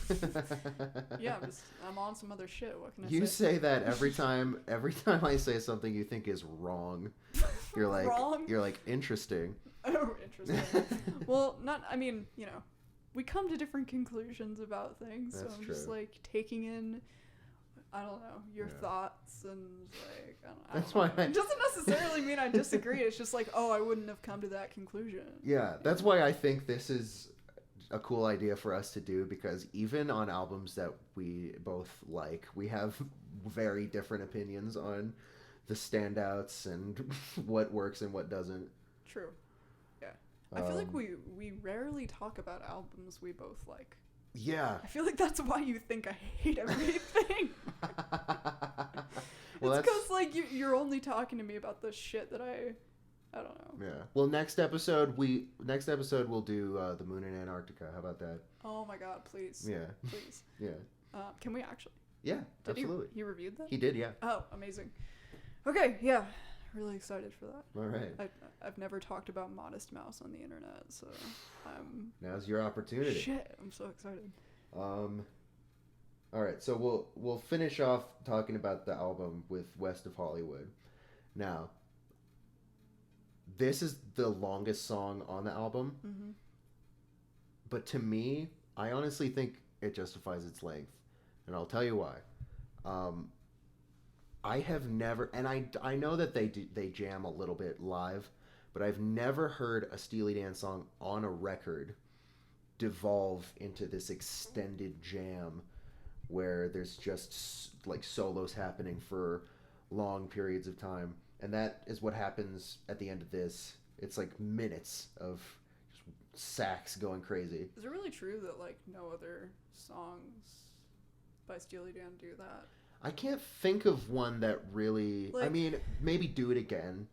Well, yeah, I'm on some other shit. What can I say? You say that every time I say something you think is wrong. You're like, wrong? You're like, interesting. Oh, interesting. Well, we come to different conclusions about things. That's so I'm true. just like taking in, I don't know, your thoughts, and like, I don't know. That's why it doesn't necessarily mean I disagree. It's just like, oh, I wouldn't have come to that conclusion. Yeah, that's why I think this is a cool idea for us to do, because even on albums that we both like, we have very different opinions on the standouts and what works and what doesn't. True. Yeah. I feel like we rarely talk about albums we both like. Yeah. I feel like that's why you think I hate everything. Well, it's because like you're only talking to me about the shit that I don't know. Yeah. Well, next episode we'll do the Moon in Antarctica. How about that? Oh my God! Please. Yeah. Please. Yeah. Can we actually? Yeah. Absolutely. He reviewed that? He did. Yeah. Oh, amazing. Okay. Yeah. Really excited for that. All right. I've never talked about Modest Mouse on the internet, so now's your opportunity. Shit! I'm so excited. All right. So we'll finish off talking about the album with West of Hollywood. Now, this is the longest song on the album. Mm-hmm. But to me, I honestly think it justifies its length. And I'll tell you why. I have never, and I know that they jam a little bit live, but I've never heard a Steely Dan song on a record devolve into this extended jam where there's just like solos happening for long periods of time. And that is what happens at the end of this. It's like minutes of just sax going crazy. Is it really true that like no other songs by Steely Dan do that? I can't think of one that really. I Like, mean, maybe "Do It Again,"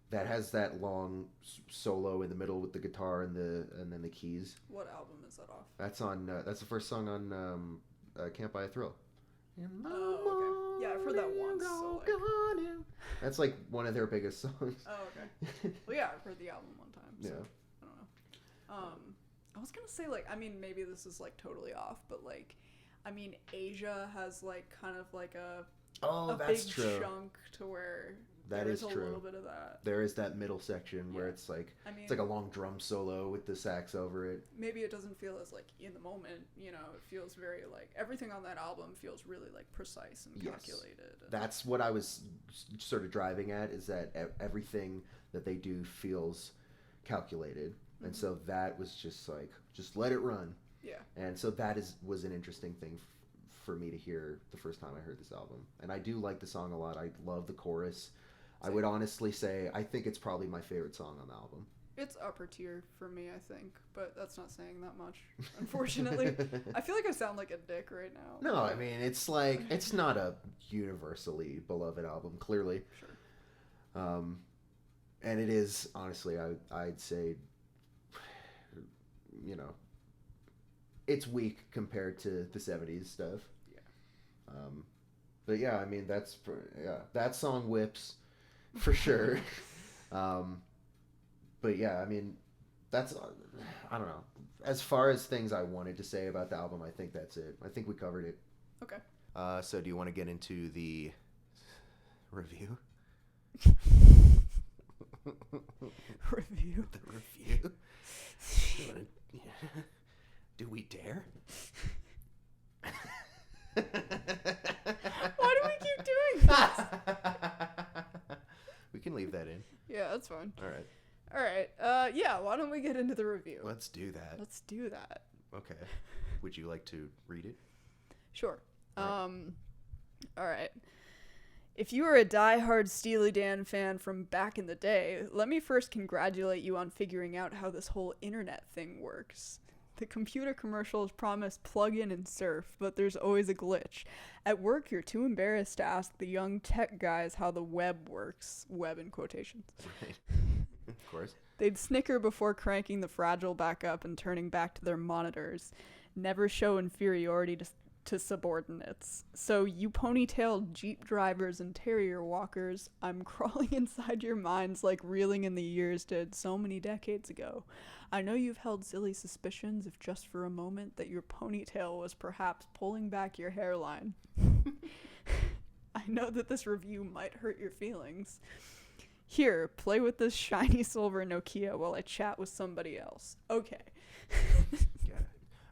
that has that long solo in the middle with the guitar and then the keys. what album is that off? That's on. That's the first song on "Can't Buy a Thrill." Oh, okay. Yeah, I've heard that once. So like... That's like one of their biggest songs. Oh, okay. Well, yeah, I've heard the album one time. So Yeah. I don't know. I was gonna say like, I mean, maybe this is like totally off, but like, I mean, Asia has like kind of like a That's big true. chunk to where That there's is a true. little bit of that. There is that middle section where Yeah. it's like I mean, it's like a long drum solo with the sax over it. maybe it doesn't feel as like in the moment, you know, it feels very like everything on that album feels really like precise and Yes. calculated. And That's what I was sort of driving at, is that everything that they do feels calculated. And so that was just like, just let it run. yeah. And so that was an interesting thing for me to hear the first time I heard this album. And I do like the song a lot. I love the chorus. I would honestly say I think it's probably my favorite song on the album. It's upper tier for me, I think, but that's not saying that much, unfortunately. I feel like I sound like a dick right now. No, I mean, it's like, it's not a universally beloved album, clearly. Sure. And it is, honestly, I'd say, you know, it's weak compared to the 70s stuff. Yeah. But yeah, I mean, that song whips for sure. But yeah, I mean, that's, I don't know. As far as things I wanted to say about the album, I think that's it. I think we covered it. Okay. So do you want to get into the review? Review. The review? Do we dare? Why do we keep doing this? We can leave that in. Yeah, that's fine. All right. All right. Yeah, why don't we get into the review? Let's do that. Let's do that. Okay. Would you like to read it? Sure. All All right. If you are a die-hard Steely Dan fan from back in the day, let me first congratulate you on figuring out how this whole internet thing works. The computer commercials promise plug in and surf, but there's always a glitch. At work, you're too embarrassed to ask the young tech guys how the web works. Web in quotations. Right. Of course. They'd snicker before cranking the Fragile back up and turning back to their monitors. Never show inferiority to subordinates. So you ponytailed Jeep drivers and terrier walkers, I'm crawling inside your minds like reeling in the years did so many decades ago. I know you've held silly suspicions, if just for a moment, that your ponytail was perhaps pulling back your hairline. I know that this review might hurt your feelings. Here, play with this shiny silver Nokia while I chat with somebody else. Okay. Yeah.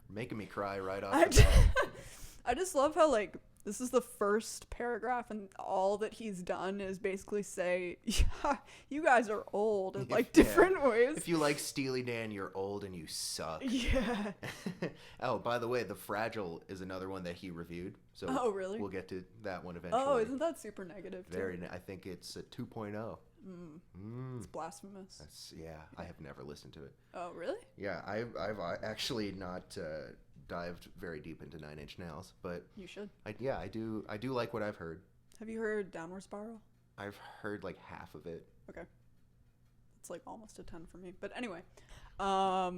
Making me cry right off I the bat. I just love how, like, this is the first paragraph and all that he's done is basically say, yeah, you guys are old in, like, different ways. If you like Steely Dan, you're old and you suck. Yeah. Oh, by the way, The Fragile is another one that he reviewed. So Oh, really? we'll get to that one eventually. Oh, isn't that super negative, too? I think it's a 2.0. It's blasphemous. I have never listened to it. Oh, really? Yeah, I've actually not dived very deep into Nine Inch Nails, but You should. I do like what I've heard. Have you heard Downward Spiral? I've heard like half of it. Okay. It's like almost a 10 for me. But anyway, I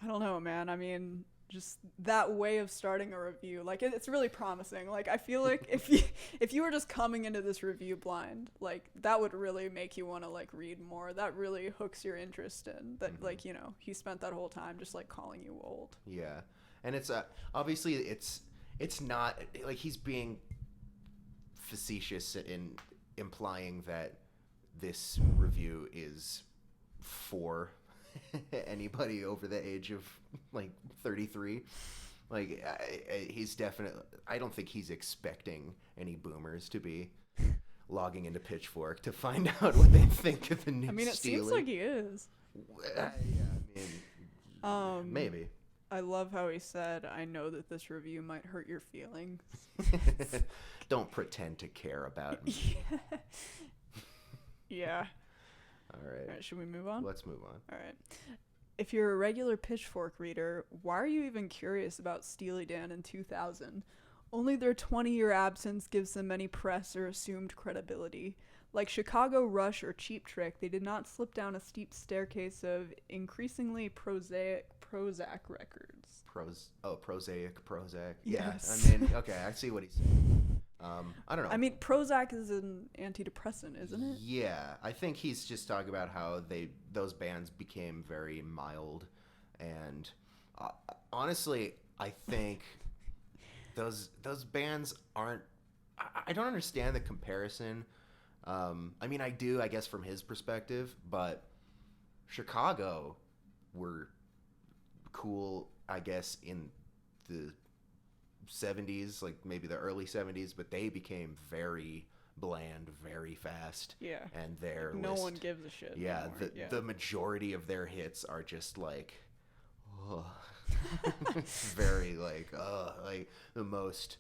don't know, man. I mean, just that way of starting a review, like it's really promising. Like I feel like if you were just coming into this review blind, like that would really make you want to like read more. That really hooks your interest in that. Like, you know, he spent that whole time just like calling you old. Yeah, and it's obviously it's not like he's being facetious in implying that this review is for anybody over the age of like 33. Like he's definitely, I don't think he's expecting any boomers to be logging into Pitchfork to find out what they think of the new I mean, it Steely. seems like he is. Yeah, I mean, maybe. I love how he said, I know that this review might hurt your feelings. Don't pretend to care about me. Yeah. All right. All right, should we move on? Let's move on. All right. If you're a regular Pitchfork reader, why are you even curious about Steely Dan in 2000? Only their 20-year absence gives them any press or assumed credibility. Like Chicago Rush or Cheap Trick, they did not slip down a steep staircase of increasingly prosaic Prozac records. Prosaic Prozac. Yes. Yeah, I mean, okay, I see what he's saying. I don't know. I mean, Prozac is an antidepressant, isn't it? Yeah, I think he's just talking about how those bands became very mild, and honestly, I think those bands aren't. I don't understand the comparison. I mean, I do, I guess, from his perspective, but Chicago were cool, I guess, in the 70s, like maybe the early 70s, but they became very bland very fast. Yeah. And their no list, one gives a shit. yeah, anymore. the majority of their hits are just like, very like the most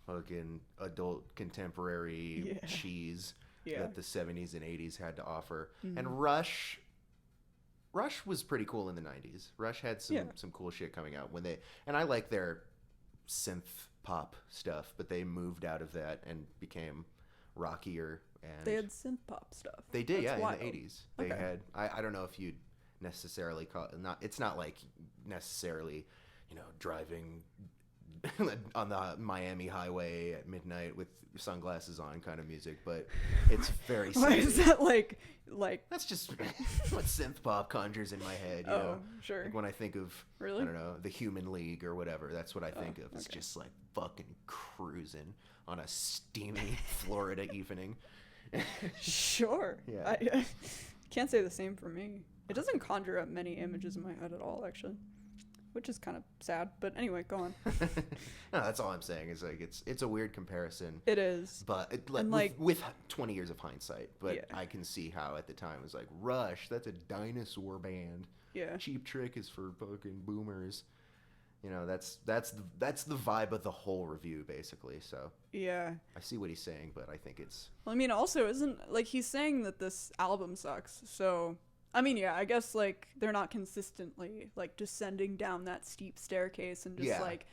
fucking adult contemporary cheese that the 70s and 80s had to offer. Mm-hmm. And Rush was pretty cool in the 90s. Rush had some cool shit coming out and I like their synth pop stuff, but they moved out of that and became rockier. And they had synth pop stuff. They did. That's wild. In the 80s. They had, I don't know if you'd necessarily it's not like necessarily, driving on the Miami highway at midnight with sunglasses on kind of music, but it's very Why is that like that's just what synth pop conjures in my head, you know? Sure. Like when I think of, really? I don't know, the Human League or whatever, that's what I think of. It's just like fucking cruising on a steamy Florida evening. Sure. Yeah. I can't say the same for me. It doesn't conjure up many images in my head at all, actually, which is kind of sad. But anyway, go on. No, that's all I'm saying. Is like it's a weird comparison. It is, but with 20 years of hindsight. But I can see how at the time it was like Rush. That's a dinosaur band. Yeah. Cheap Trick is for fucking boomers. That's the vibe of the whole review, basically. So yeah, I see what he's saying, but I think it's. Well, I mean, also isn't like he's saying that this album sucks. So I mean, yeah, I guess like they're not consistently like descending down that steep staircase and just like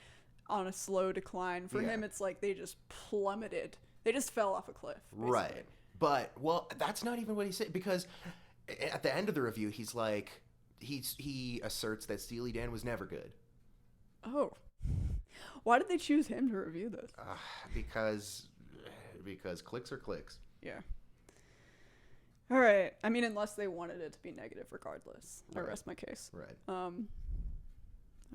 on a slow decline. For him, it's like they just plummeted. They just fell off a cliff. Basically. Right. But that's not even what he said, because at the end of the review, he's like he asserts that Steely Dan was never good. Oh, why did they choose him to review this? Because clicks are clicks. Yeah. All right. I mean, unless they wanted it to be negative, regardless. I rest my case. Right.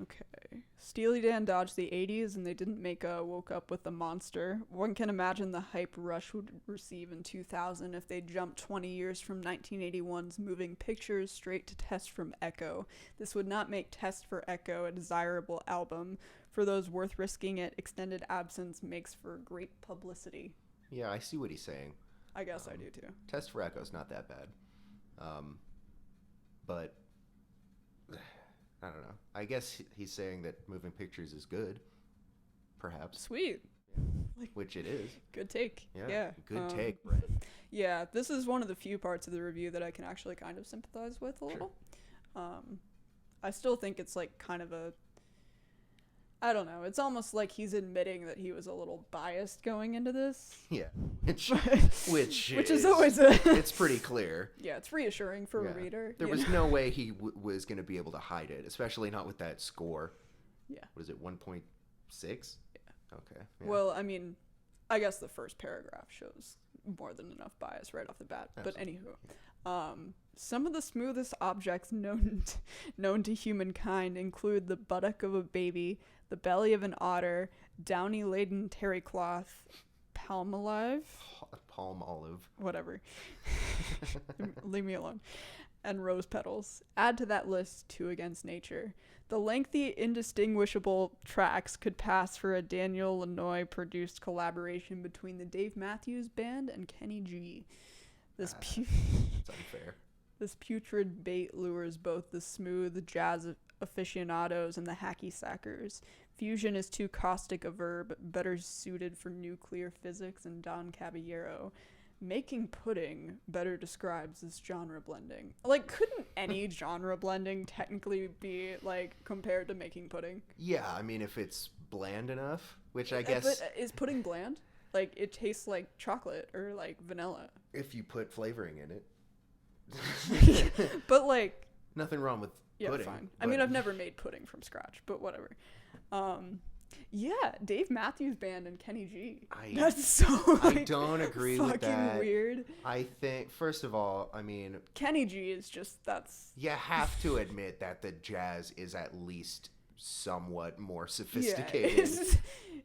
Okay. Steely Dan dodged the 80s, and they didn't make a Woke Up with a Monster. One can imagine the hype Rush would receive in 2000 if they jumped 20 years from 1981's Moving Pictures straight to Test from Echo. This would not make Test for Echo a desirable album. For those worth risking it, extended absence makes for great publicity. Yeah, I see what he's saying. I guess I do too. Test for Echo's not that bad. But I don't know. I guess he's saying that Moving Pictures is good. Perhaps. Sweet. Yeah. Which it is. Good take. Yeah. Good take, Brent. Yeah, this is one of the few parts of the review that I can actually kind of sympathize with a little. I still think it's like kind of I don't know. It's almost like he's admitting that he was a little biased going into this. Yeah, which is always it's pretty clear. Yeah, it's reassuring for a reader. There was no way he was going to be able to hide it, especially not with that score. Yeah. What is it, 1.6? Yeah. Okay. Yeah. Well, I mean, I guess the first paragraph shows more than enough bias right off the bat. Absolutely. But anywho, some of the smoothest objects known to humankind include the buttock of a baby, the belly of an otter, downy-laden terry cloth, palm olive, whatever, leave me alone, and rose petals. Add to that list Two Against Nature. The lengthy, indistinguishable tracks could pass for a Daniel Lanois produced collaboration between the Dave Matthews Band and Kenny G. It's unfair. This putrid bait lures both the smooth jazz aficionados and the hacky sackers. Fusion is too caustic a verb, better suited for nuclear physics and Don Caballero. making pudding better describes this genre blending. Like, couldn't any genre blending technically be, like, compared to making pudding? Yeah, I mean, if it's bland enough, which I guess... But is pudding bland? Like, it tastes like chocolate or, like, vanilla. If you put flavoring in it. But, like... Nothing wrong with pudding. Fine. I mean, I've never made pudding from scratch, but whatever. Yeah, Dave Matthews Band and Kenny G. That's so, like, I don't agree with that. Fucking weird. I think, first of all, I mean... Kenny G is just, that's... You have to admit that the jazz is at least somewhat more sophisticated. Yeah,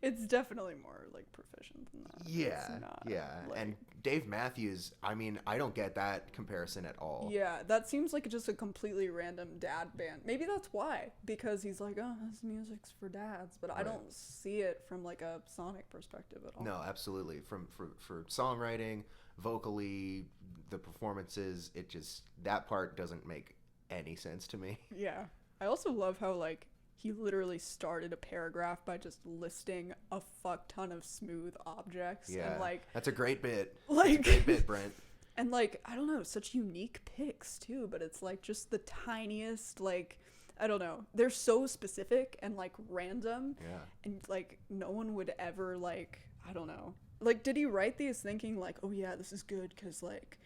it's definitely more, like, proficient than that. Yeah. Like... And Dave Matthews, I mean, I don't get that comparison at all. Yeah, that seems like just a completely random dad band. Maybe that's why. Because he's like, oh, this music's for dads. But I don't see it from, like, a sonic perspective at all. No, absolutely. For songwriting, vocally, the performances, it just... That part doesn't make any sense to me. Yeah. I also love how, like, he literally started a paragraph by just listing a fuck ton of smooth objects. Yeah, and, like, that's a great bit. Like, that's a great bit, Brent. And, like, I don't know, such unique picks, too. But it's, like, just the tiniest, like, I don't know. They're so specific and, like, random. Yeah. And, like, no one would ever, like, I don't know. Like, did he write these thinking, like, oh, yeah, this is good because, like,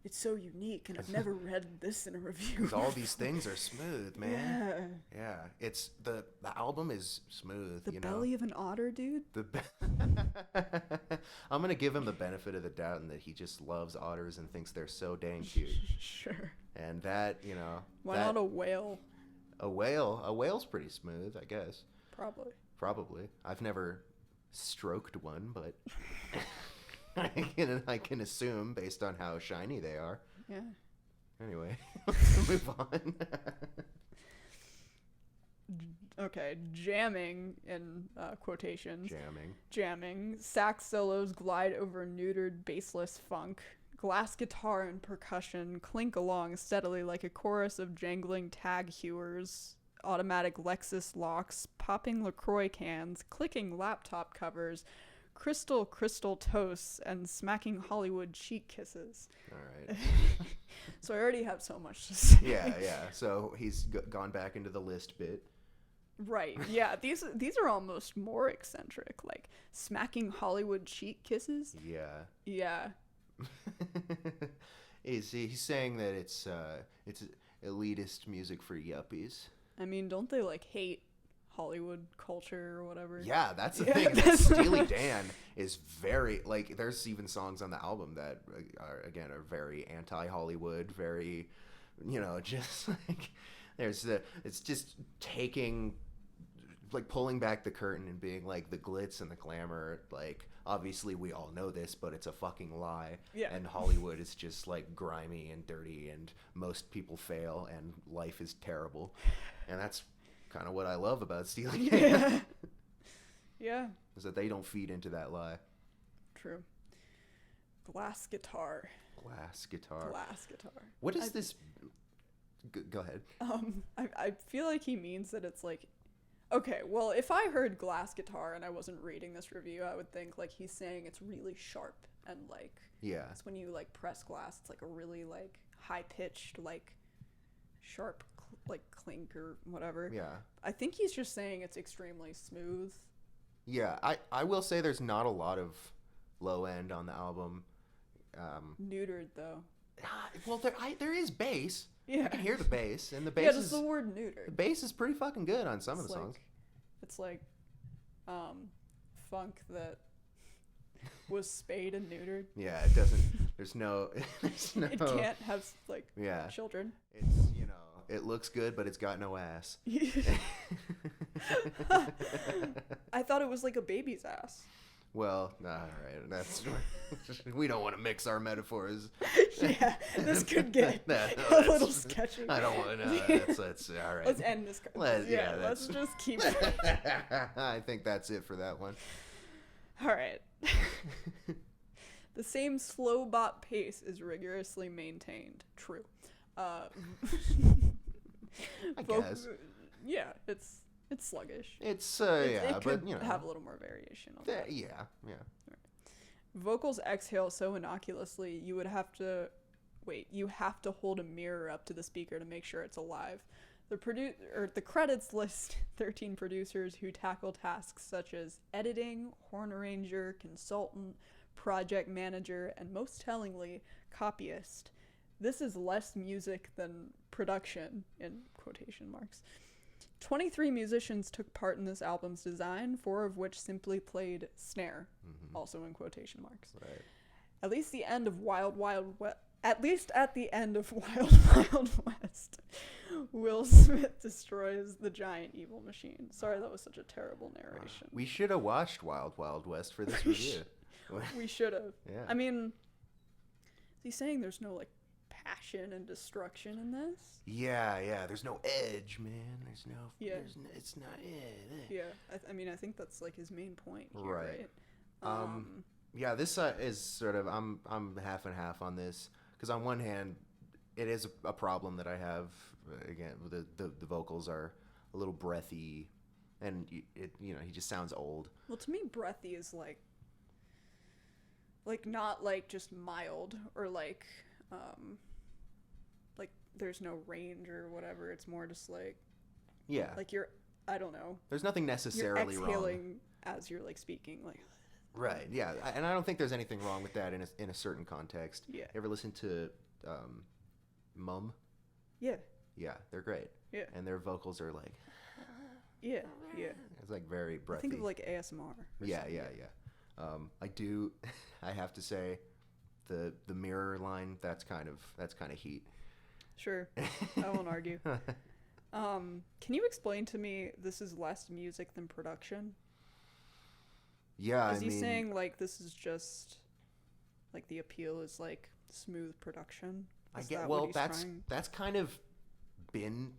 it's so unique, and I've never read this in a review. Because all these things are smooth, man. Yeah. It's the album is smooth. The belly of an otter, dude. I'm gonna give him the benefit of the doubt in that he just loves otters and thinks they're so dang cute. Sure. And that, why not a whale? A whale's pretty smooth, I guess. Probably. I've never stroked one, but. I can assume based on how shiny they are. Yeah. Anyway, let's move on. Okay, jamming in quotations. Jamming. Sax solos glide over neutered bassless funk. Glass guitar and percussion clink along steadily like a chorus of jangling tag hewers. Automatic Lexus locks, popping LaCroix cans, clicking laptop covers. Crystal toasts and smacking Hollywood cheek kisses. All right. So I already have so much to say. Yeah. So he's gone back into the list bit. Right. Yeah. These are almost more eccentric, like smacking Hollywood cheek kisses. Yeah. He's saying that it's elitist music for yuppies. I mean, don't they like hate Hollywood culture or whatever? Yeah, that's the thing. That Steely Dan is very, like, there's even songs on the album that are very anti-Hollywood, very, just like it's just taking, like, pulling back the curtain and being like the glitz and the glamour, like, obviously we all know this, but it's a fucking lie. Yeah. And Hollywood is just like grimy and dirty and most people fail and life is terrible. And that's kind of what I love about Steely Dan. Yeah. Is that they don't feed into that lie. True. Glass guitar. What is this? Go ahead. I feel like he means that it's like, okay, well, if I heard glass guitar and I wasn't reading this review, I would think like he's saying it's really sharp and like, yeah, it's when you like press glass, it's like a really like high pitched like sharp like clink or whatever. Yeah. I think he's just saying it's extremely smooth. Yeah, I will say there's not a lot of low end on the album. Neutered though. Well, there is bass. Yeah. You can hear the bass, and the bass yeah, just the word neutered. The bass is pretty fucking good on some of the songs. It's like funk that was spayed and neutered. Yeah, it doesn't. There's no. It can't have like children. It's it looks good, but it's got no ass. I thought it was like a baby's ass. Well, all right. That's we don't want to mix our metaphors. Yeah, this could get a little sketchy. I don't want to. Let's all right. Let's end this. Let's just keep. I think that's it for that one. All right. The same slow bop pace is rigorously maintained. True. I guess. Yeah, it's sluggish. It's it but could have a little more variation on that. Yeah. vocals exhale so innocuously, you have to hold a mirror up to the speaker to make sure it's alive. The credits list 13 producers who tackle tasks such as editing, horn arranger, consultant, project manager, and most tellingly, copyist. This is less music than production, in quotation marks. 23 musicians took part in this album's design, 4 of which simply played snare, also in quotation marks. Right. At least at the end of Wild Wild West, Will Smith destroys the giant evil machine. Sorry, that was such a terrible narration. We should have watched Wild Wild West for this review. We should have. Yeah. I mean, is he saying there's no like passion and destruction in this? Yeah. There's no edge, man. There's no. Yeah. It's not. Yeah. I mean, I think that's like his main point here, Right. right? Yeah. This is sort of. I'm half and half on this because on one hand, it is a problem that I have. Again, the vocals are a little breathy, and he just sounds old. Well, to me, breathy is like not like just mild or like there's no range or whatever. It's more just like like I don't know. There's nothing necessarily you're exhaling wrong as you're like speaking like. Right. Yeah, and I don't think there's anything wrong with that in a certain context. Yeah. Ever listen to Mum? Yeah. Yeah, they're great. Yeah. And their vocals are like. Yeah. It's like very breathy. I think of like ASMR. Yeah. I have to say, the mirror line that's kind of heat. Sure, I won't argue. Can you explain to me this is less music than production? Yeah, Is he saying like this is just like the appeal is like smooth production? That's kind of been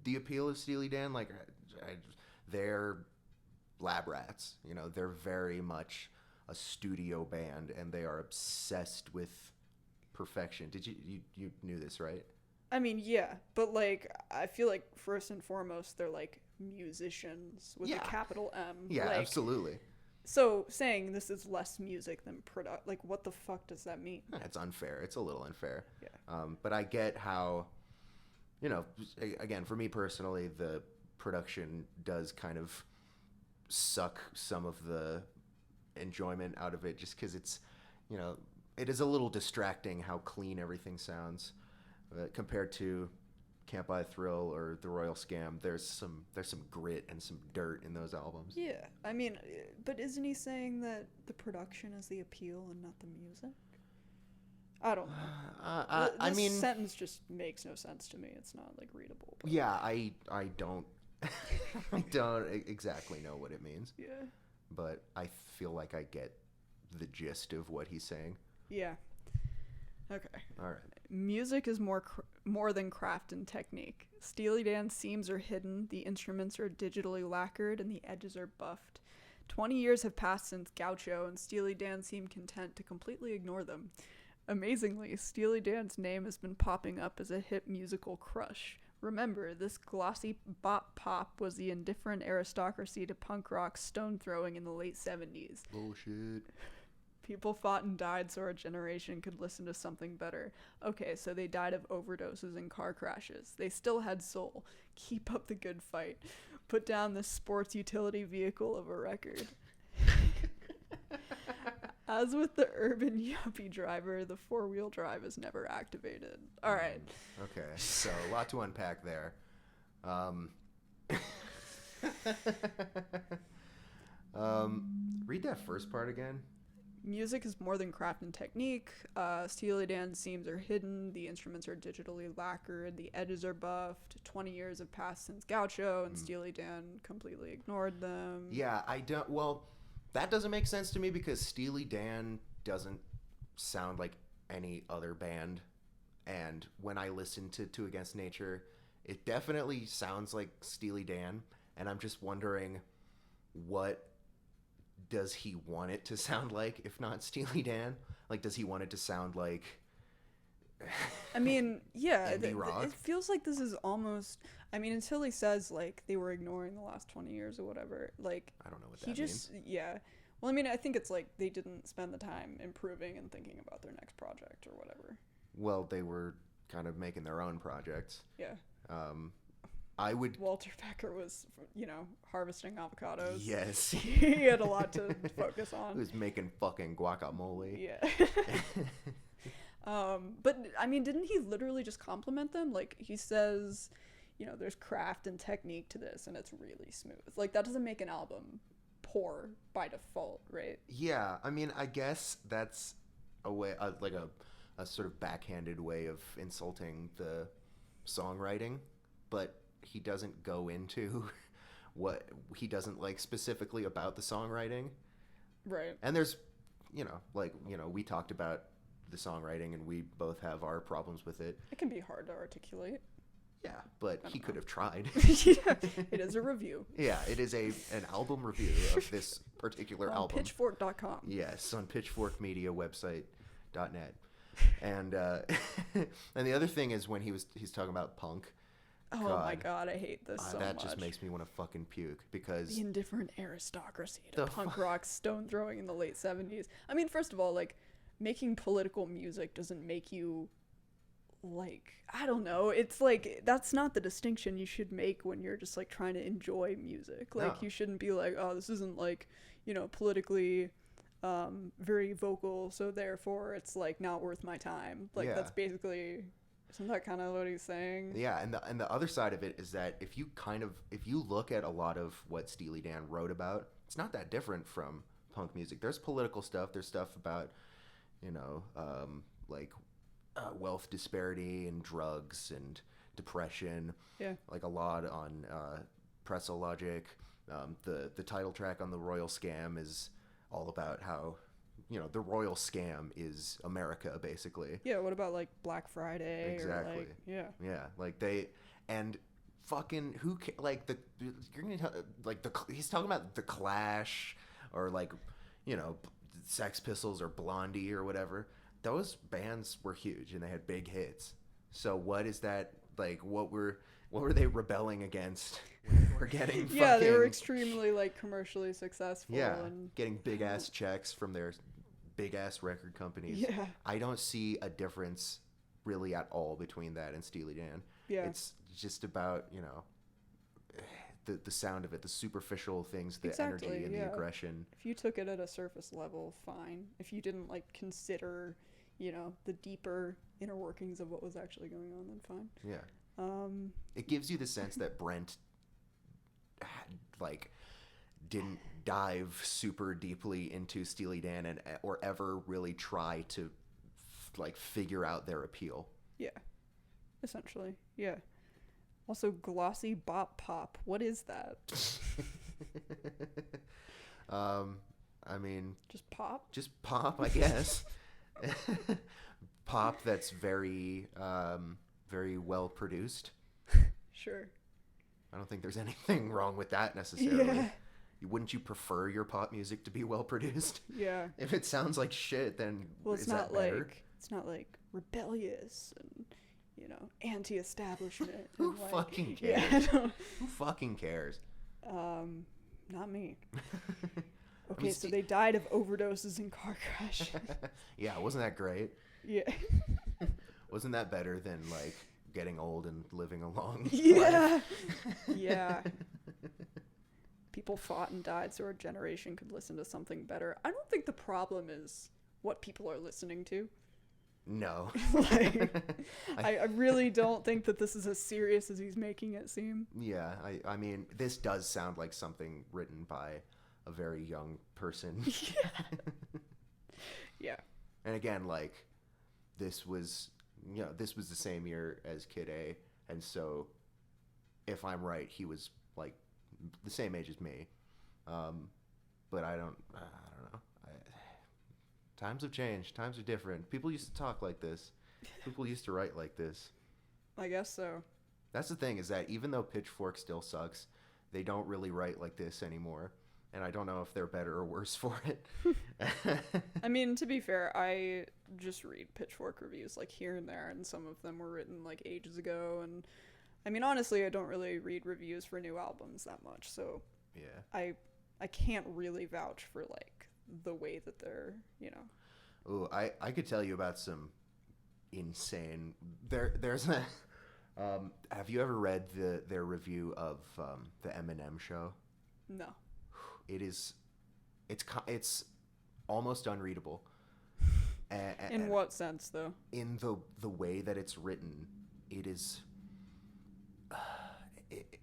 the appeal of Steely Dan. Like, they're lab rats. They're very much a studio band, and they are obsessed with perfection. Did you knew this, right? I mean, yeah, but like I feel like first and foremost they're like musicians with a capital M. Yeah, like, absolutely. So saying this is less music than product, like what the fuck does that mean? It's unfair. It's a little unfair. Yeah. But I get how, again, for me personally, the production does kind of suck some of the enjoyment out of it, just because it's, it is a little distracting how clean everything sounds compared to Can't Buy a Thrill or The Royal Scam. There's some grit and some dirt in those albums. Yeah, I mean, but isn't he saying that the production is the appeal and not the music? I don't know. This sentence just makes no sense to me. It's not like readable. But. Yeah, I don't I don't exactly know what it means. Yeah. But I feel like I get the gist of what he's saying. Yeah. Okay. All right. Music is more than craft and technique. Steely Dan's seams are hidden, the instruments are digitally lacquered, and the edges are buffed. 20 years have passed since Gaucho, and Steely Dan seem content to completely ignore them. Amazingly, Steely Dan's name has been popping up as a hip musical crush. Remember, this glossy bop pop was the indifferent aristocracy to punk rock stone throwing in the late 70s. Bullshit. People fought and died so our generation could listen to something better. Okay, so they died of overdoses and car crashes. They still had soul. Keep up the good fight. Put down this sports utility vehicle of a record. As with the urban yuppie driver, the four-wheel drive is never activated. All right. Okay, so a lot to unpack there. Read that first part again. Music is more than craft and technique. Steely Dan's seams are hidden. The instruments are digitally lacquered. The edges are buffed. 20 years have passed since Gaucho, and Steely Dan completely ignored them. Yeah, that doesn't make sense to me because Steely Dan doesn't sound like any other band. And when I listen to Two Against Nature, it definitely sounds like Steely Dan. And I'm just wondering, what does he want it to sound like, if not Steely Dan? Like, does he want it to sound like... I mean, yeah, indie rock? It feels like this is almost... I mean, until he says, like, they were ignoring the last 20 years or whatever, like... I don't know what that means. Yeah. Well, I mean, I think it's like they didn't spend the time improving and thinking about their next project or whatever. Well, they were kind of making their own projects. Yeah. I would. Walter Becker was, harvesting avocados. Yes. He had a lot to focus He on. was making fucking guacamole. Yeah. But I mean, didn't he literally just compliment them? Like, he says, there's craft and technique to this, and it's really smooth. Like, that doesn't make an album poor by default, right? Yeah, I mean, I guess that's a way, like a sort of backhanded way of insulting the songwriting, but he doesn't go into what he doesn't like specifically about the songwriting. Right. And there's, we talked about the songwriting and we both have our problems with it. It can be hard to articulate. Yeah, but he could have tried. Yeah, it is a review. Yeah, it is an album review of this particular on album. Pitchfork.com. Yes, on pitchforkmediawebsite.net. And and the other thing is when he's talking about punk. Oh my god, I hate this so that much. just makes me want to fucking puke because the indifferent aristocracy to punk rock stone throwing in the late 70s. I mean, first of all, like, making political music doesn't make you, like, I don't know, it's like, that's not the distinction you should make when you're just like trying to enjoy music. Like, you shouldn't be like, oh, this isn't like, politically very vocal, so therefore it's like not worth my time. Like, that's basically, isn't that kind of what he's saying? Yeah, and the other side of it is that if you look at a lot of what Steely Dan wrote about, it's not that different from punk music. There's political stuff. There's stuff about, wealth disparity and drugs and depression. Yeah. Like a lot on Pretzel Logic. The title track on The Royal Scam is all about how, the royal scam is America, basically. Yeah, what about, like, Black Friday? Exactly. Or, like, yeah. Yeah, like they, and fucking he's talking about The Clash or, like, Sex Pistols or Blondie or whatever. Those bands were huge and they had big hits. So what is that, like, what were they rebelling against? We're getting yeah, they were extremely, like, commercially successful. Yeah, and getting big ass checks from their big ass record companies. Yeah. I don't see a difference really at all between that and Steely Dan. Yeah. It's just about, the sound of it, the superficial things, the Exactly, energy and yeah. the aggression. If you took it at a surface level, fine. If you didn't, like, consider, the deeper inner workings of what was actually going on, then fine. Yeah. It gives you the sense that Brent didn't dive super deeply into Steely Dan or ever really try to figure out their appeal. Yeah. Essentially. Yeah. Also, glossy bop pop. What is that? I mean, just pop? Just pop, I guess. Pop that's very very well produced. Sure. I don't think there's anything wrong with that necessarily. Yeah. Wouldn't you prefer your pop music to be well produced? Yeah. If it sounds like shit, then it's is not that better? it's not like rebellious and anti-establishment. Who and, like, fucking yeah, cares? Who fucking cares? Not me. I Okay, mean, so they died of overdoses in car crashes. Yeah, wasn't that great? Yeah. Wasn't that better than getting old and living a long Yeah. life? Yeah. People fought and died so our generation could listen to something better. I don't think the problem is what people are listening to. No. I really don't think that this is as serious as he's making it seem. Yeah, I mean, this does sound like something written by a very young person. Yeah. Yeah. And again, this was the same year as Kid A, and so if I'm right, he was the same age as me. But I don't know. Times have changed. Times are different. People used to talk like this. People used to write like this. I guess so. That's the thing, is that even though Pitchfork still sucks, they don't really write like this anymore. And I don't know if they're better or worse for it. I mean, to be fair, I just read Pitchfork reviews here and there, and some of them were written ages ago. And I mean, honestly, I don't really read reviews for new albums that much, so yeah, I can't really vouch for the way that they're, Ooh, I could tell you about some insane. There's a. Have you ever read their review of the Eminem show? No. It's almost unreadable. In what sense, though? In the way that it's written, it is.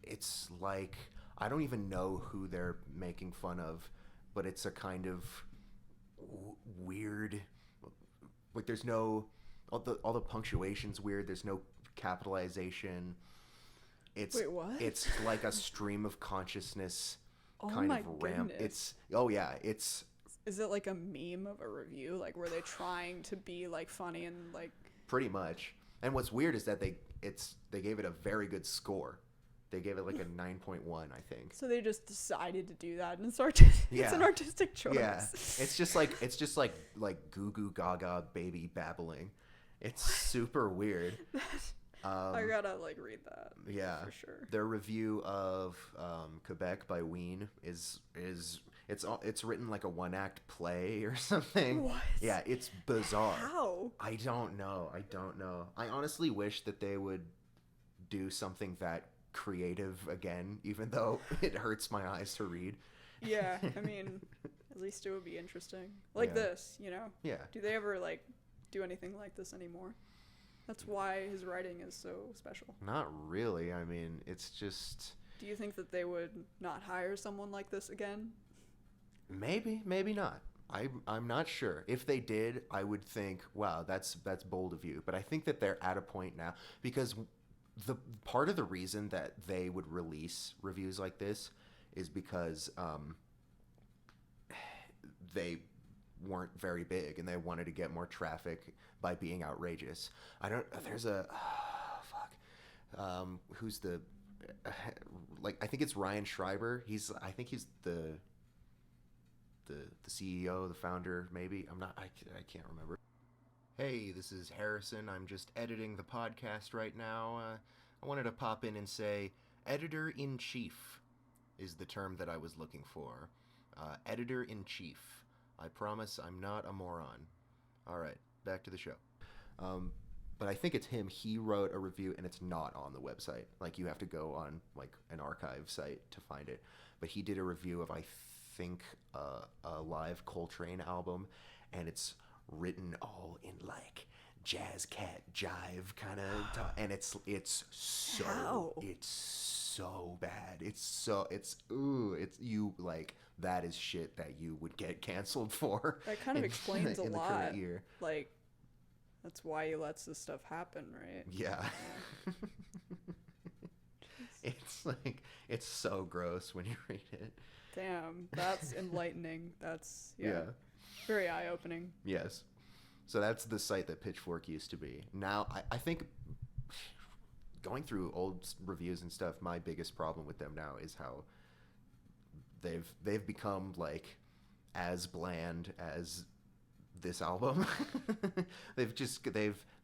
It's like, I don't even know who they're making fun of, but it's a kind of weird. Like, there's no all the punctuation's weird. There's no capitalization. Wait, what? It's like a stream of consciousness Oh kind my of ramp. goodness. It's Is it like a meme of a review? Like, were they trying to be like funny and like? pretty much. And what's weird is that they gave it a very good score. They gave it like a 9.1, I think. So they just decided to do that, and it's artistic. Yeah. It's an artistic choice. Yeah, it's just like goo goo gaga baby babbling. It's super weird. I gotta like read that. Yeah, for sure. Their review of Quebec by Ween is it's written like a one-act play or something. What? Yeah, it's bizarre. How? I don't know. I honestly wish that they would do something that creative again, even though it hurts my eyes to read. Yeah, I mean, at least it would be interesting. Like this, Yeah. Do they ever like do anything like this anymore? That's why his writing is so special. Not really. I mean, it's just Do you think that they would not hire someone like this again? maybe not. I'm not sure. If they did, I would think, wow, that's bold of you. But I think that they're at a point now, because the part of the reason that they would release reviews like this is because they weren't very big and they wanted to get more traffic by being outrageous. There's a who's the I think it's Ryan Schreiber. I think he's the CEO, the founder, maybe. I can't remember. Hey, this is Harrison. I'm just editing the podcast right now. I wanted to pop in and say editor-in-chief is the term that I was looking for. Editor-in-chief. I promise I'm not a moron. All right, back to the show. But I think it's him. He wrote a review, and it's not on the website. Like, you have to go on, like, an archive site to find it. But he did a review of, I think, a live Coltrane album, and it's written all in, like, jazz cat jive kind of talk, and it's so How? it's so bad. It's you, like, that is shit that you would get canceled for. That kind of explains a in the lot. current year. Like, that's why he lets this stuff happen, right? Yeah. It's like, it's so gross when you read it. Damn, that's enlightening. That's Yeah. very eye-opening. Yes. So that's the site that Pitchfork used to be. Now, I think going through old reviews and stuff, my biggest problem with them now is how they've become, like, as bland as this album. they've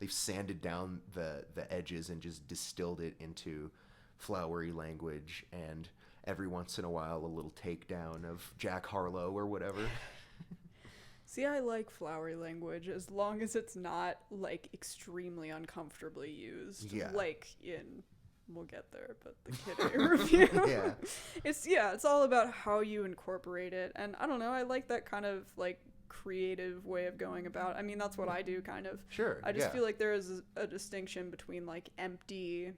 sanded down the edges and just distilled it into flowery language, and every once in a while a little takedown of Jack Harlow or whatever. See, I like flowery language as long as it's not, like, extremely uncomfortably used. Yeah. Like in, we'll get there, but the Kid A review. Yeah. It's all about how you incorporate it. And I don't know, I like that kind of, like, creative way of going about. I mean, that's what I do, kind of. Sure. I just yeah. feel like there is a distinction between, like, empty,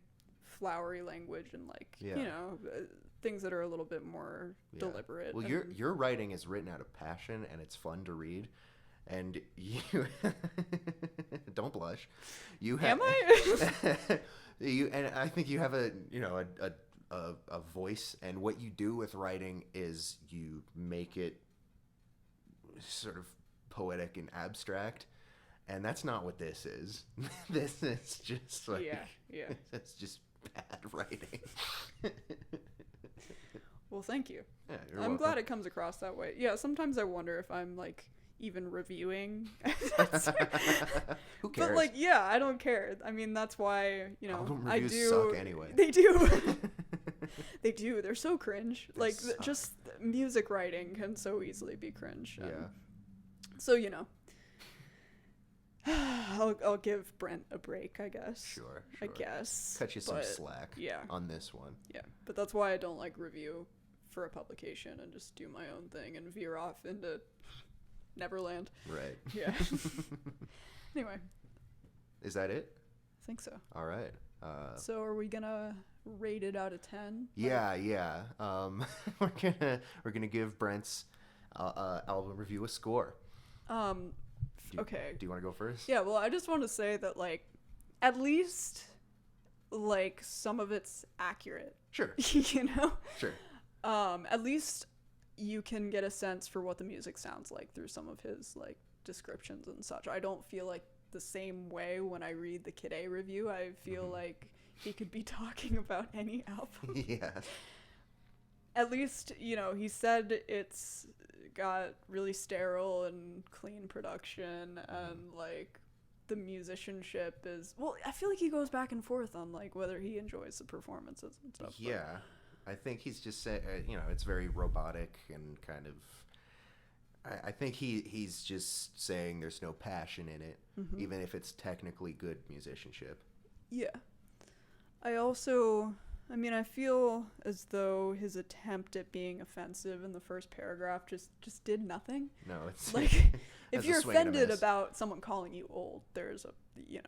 flowery language and, like, things that are a little bit more deliberate. Well, your writing is written out of passion, and it's fun to read. And you don't blush. You have, Am I? and I think you have a voice, and what you do with writing is you make it sort of poetic and abstract, and that's not what this is. This is just like it's just bad writing. Well, thank you. Yeah, you're I'm welcome. glad it comes across that way. Yeah, sometimes I wonder if I'm, like, even reviewing. Who cares? But, like, yeah, I don't care. I mean, that's why, Album I reviews do. suck anyway. They do. They do. They're so cringe. They Like, suck. just music writing can so easily be cringe. Yeah. So, you know. I'll give Brent a break, I guess. Sure. I guess. Cut you some but, slack. Yeah. On this one. Yeah. But that's why I don't like review for a publication and just do my own thing and veer off into Neverland. Right. Yeah. Anyway. Is that it? I think so. All right. So are we gonna rate it out of 10? Yeah. We're gonna give Brent's album review a score. Okay. Do you want to go first? Yeah, well, I just want to say that, like, at least, like, some of it's accurate. Sure. You know? Sure. At least you can get a sense for what the music sounds like through some of his, like, descriptions and such. I don't feel like the same way when I read the Kid A review. I feel like he could be talking about any album. Yeah. At least, you know, he said it's got really sterile and clean production, and like the musicianship is, well, I feel like he goes back and forth on like whether he enjoys the performances and stuff. Yeah. I think he's just saying, it's very robotic and kind of, I think he's just saying there's no passion in it, even if it's technically good musicianship. Yeah. I feel as though his attempt at being offensive in the first paragraph just did nothing. No, it's like, if a you're swing and a offended miss. about someone calling you old, there's a, Yeah.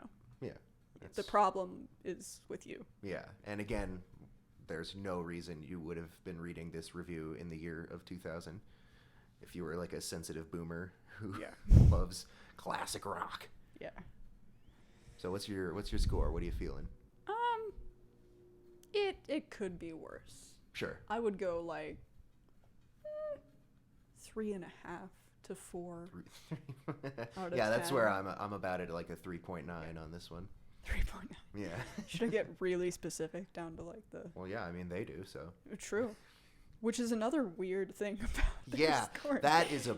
the problem is with you. Yeah. And again, there's no reason you would have been reading this review in the year of 2000 if you were like a sensitive boomer who loves classic rock. Yeah. So what's your score? What are you feeling? It could be worse. Sure. I would go like 3.5 to 4 out of Yeah, that's 10. where I'm about it, like a 3.9 on this one. 3.9. Yeah. Should I get really specific down to like the... Well, yeah, I mean, they do, so. True. Which is another weird thing about their Yeah, score. that is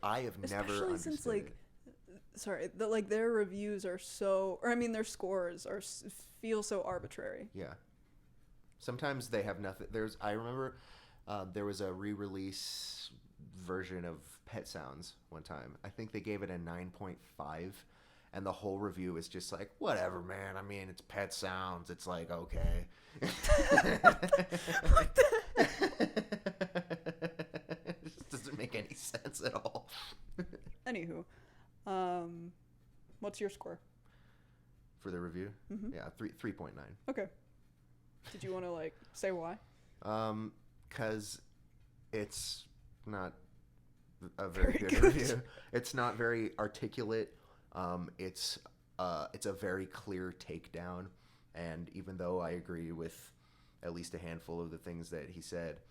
I have never Especially understood since, like, it. sorry, like their reviews are so, or I mean their scores feel so arbitrary. Yeah. Sometimes they have nothing. I remember there was a re-release version of Pet Sounds one time. I think they gave it a 9.5, and the whole review is just like, whatever, man. I mean, it's Pet Sounds. It's like, okay. What the? It just doesn't make any sense at all. Anywho, what's your score? For the review? Mm-hmm. Yeah, 3.9. Okay. Did you want to like say why? 'Cause it's not a very good good. review. It's not very articulate. It's a very clear takedown, and even though I agree with at least a handful of the things that he said,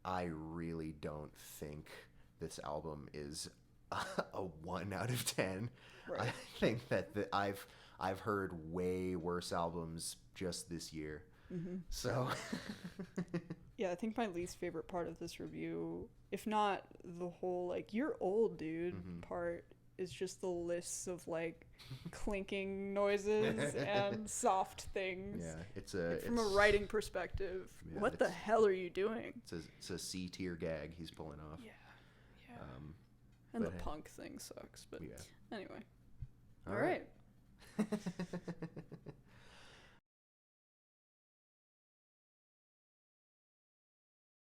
I really don't think this album is a 1 out of 10. Right. I think that I've heard way worse albums just this year. Mm-hmm. So Yeah, I think my least favorite part of this review, if not the whole like "you're old, dude" part, is just the lists of like clinking noises and soft things. yeah, it's From a writing perspective, Yeah, what the it's- hell are you doing? it's a C tier gag he's pulling off. Yeah. And the but hey. punk thing sucks, but Yeah. anyway. All All right.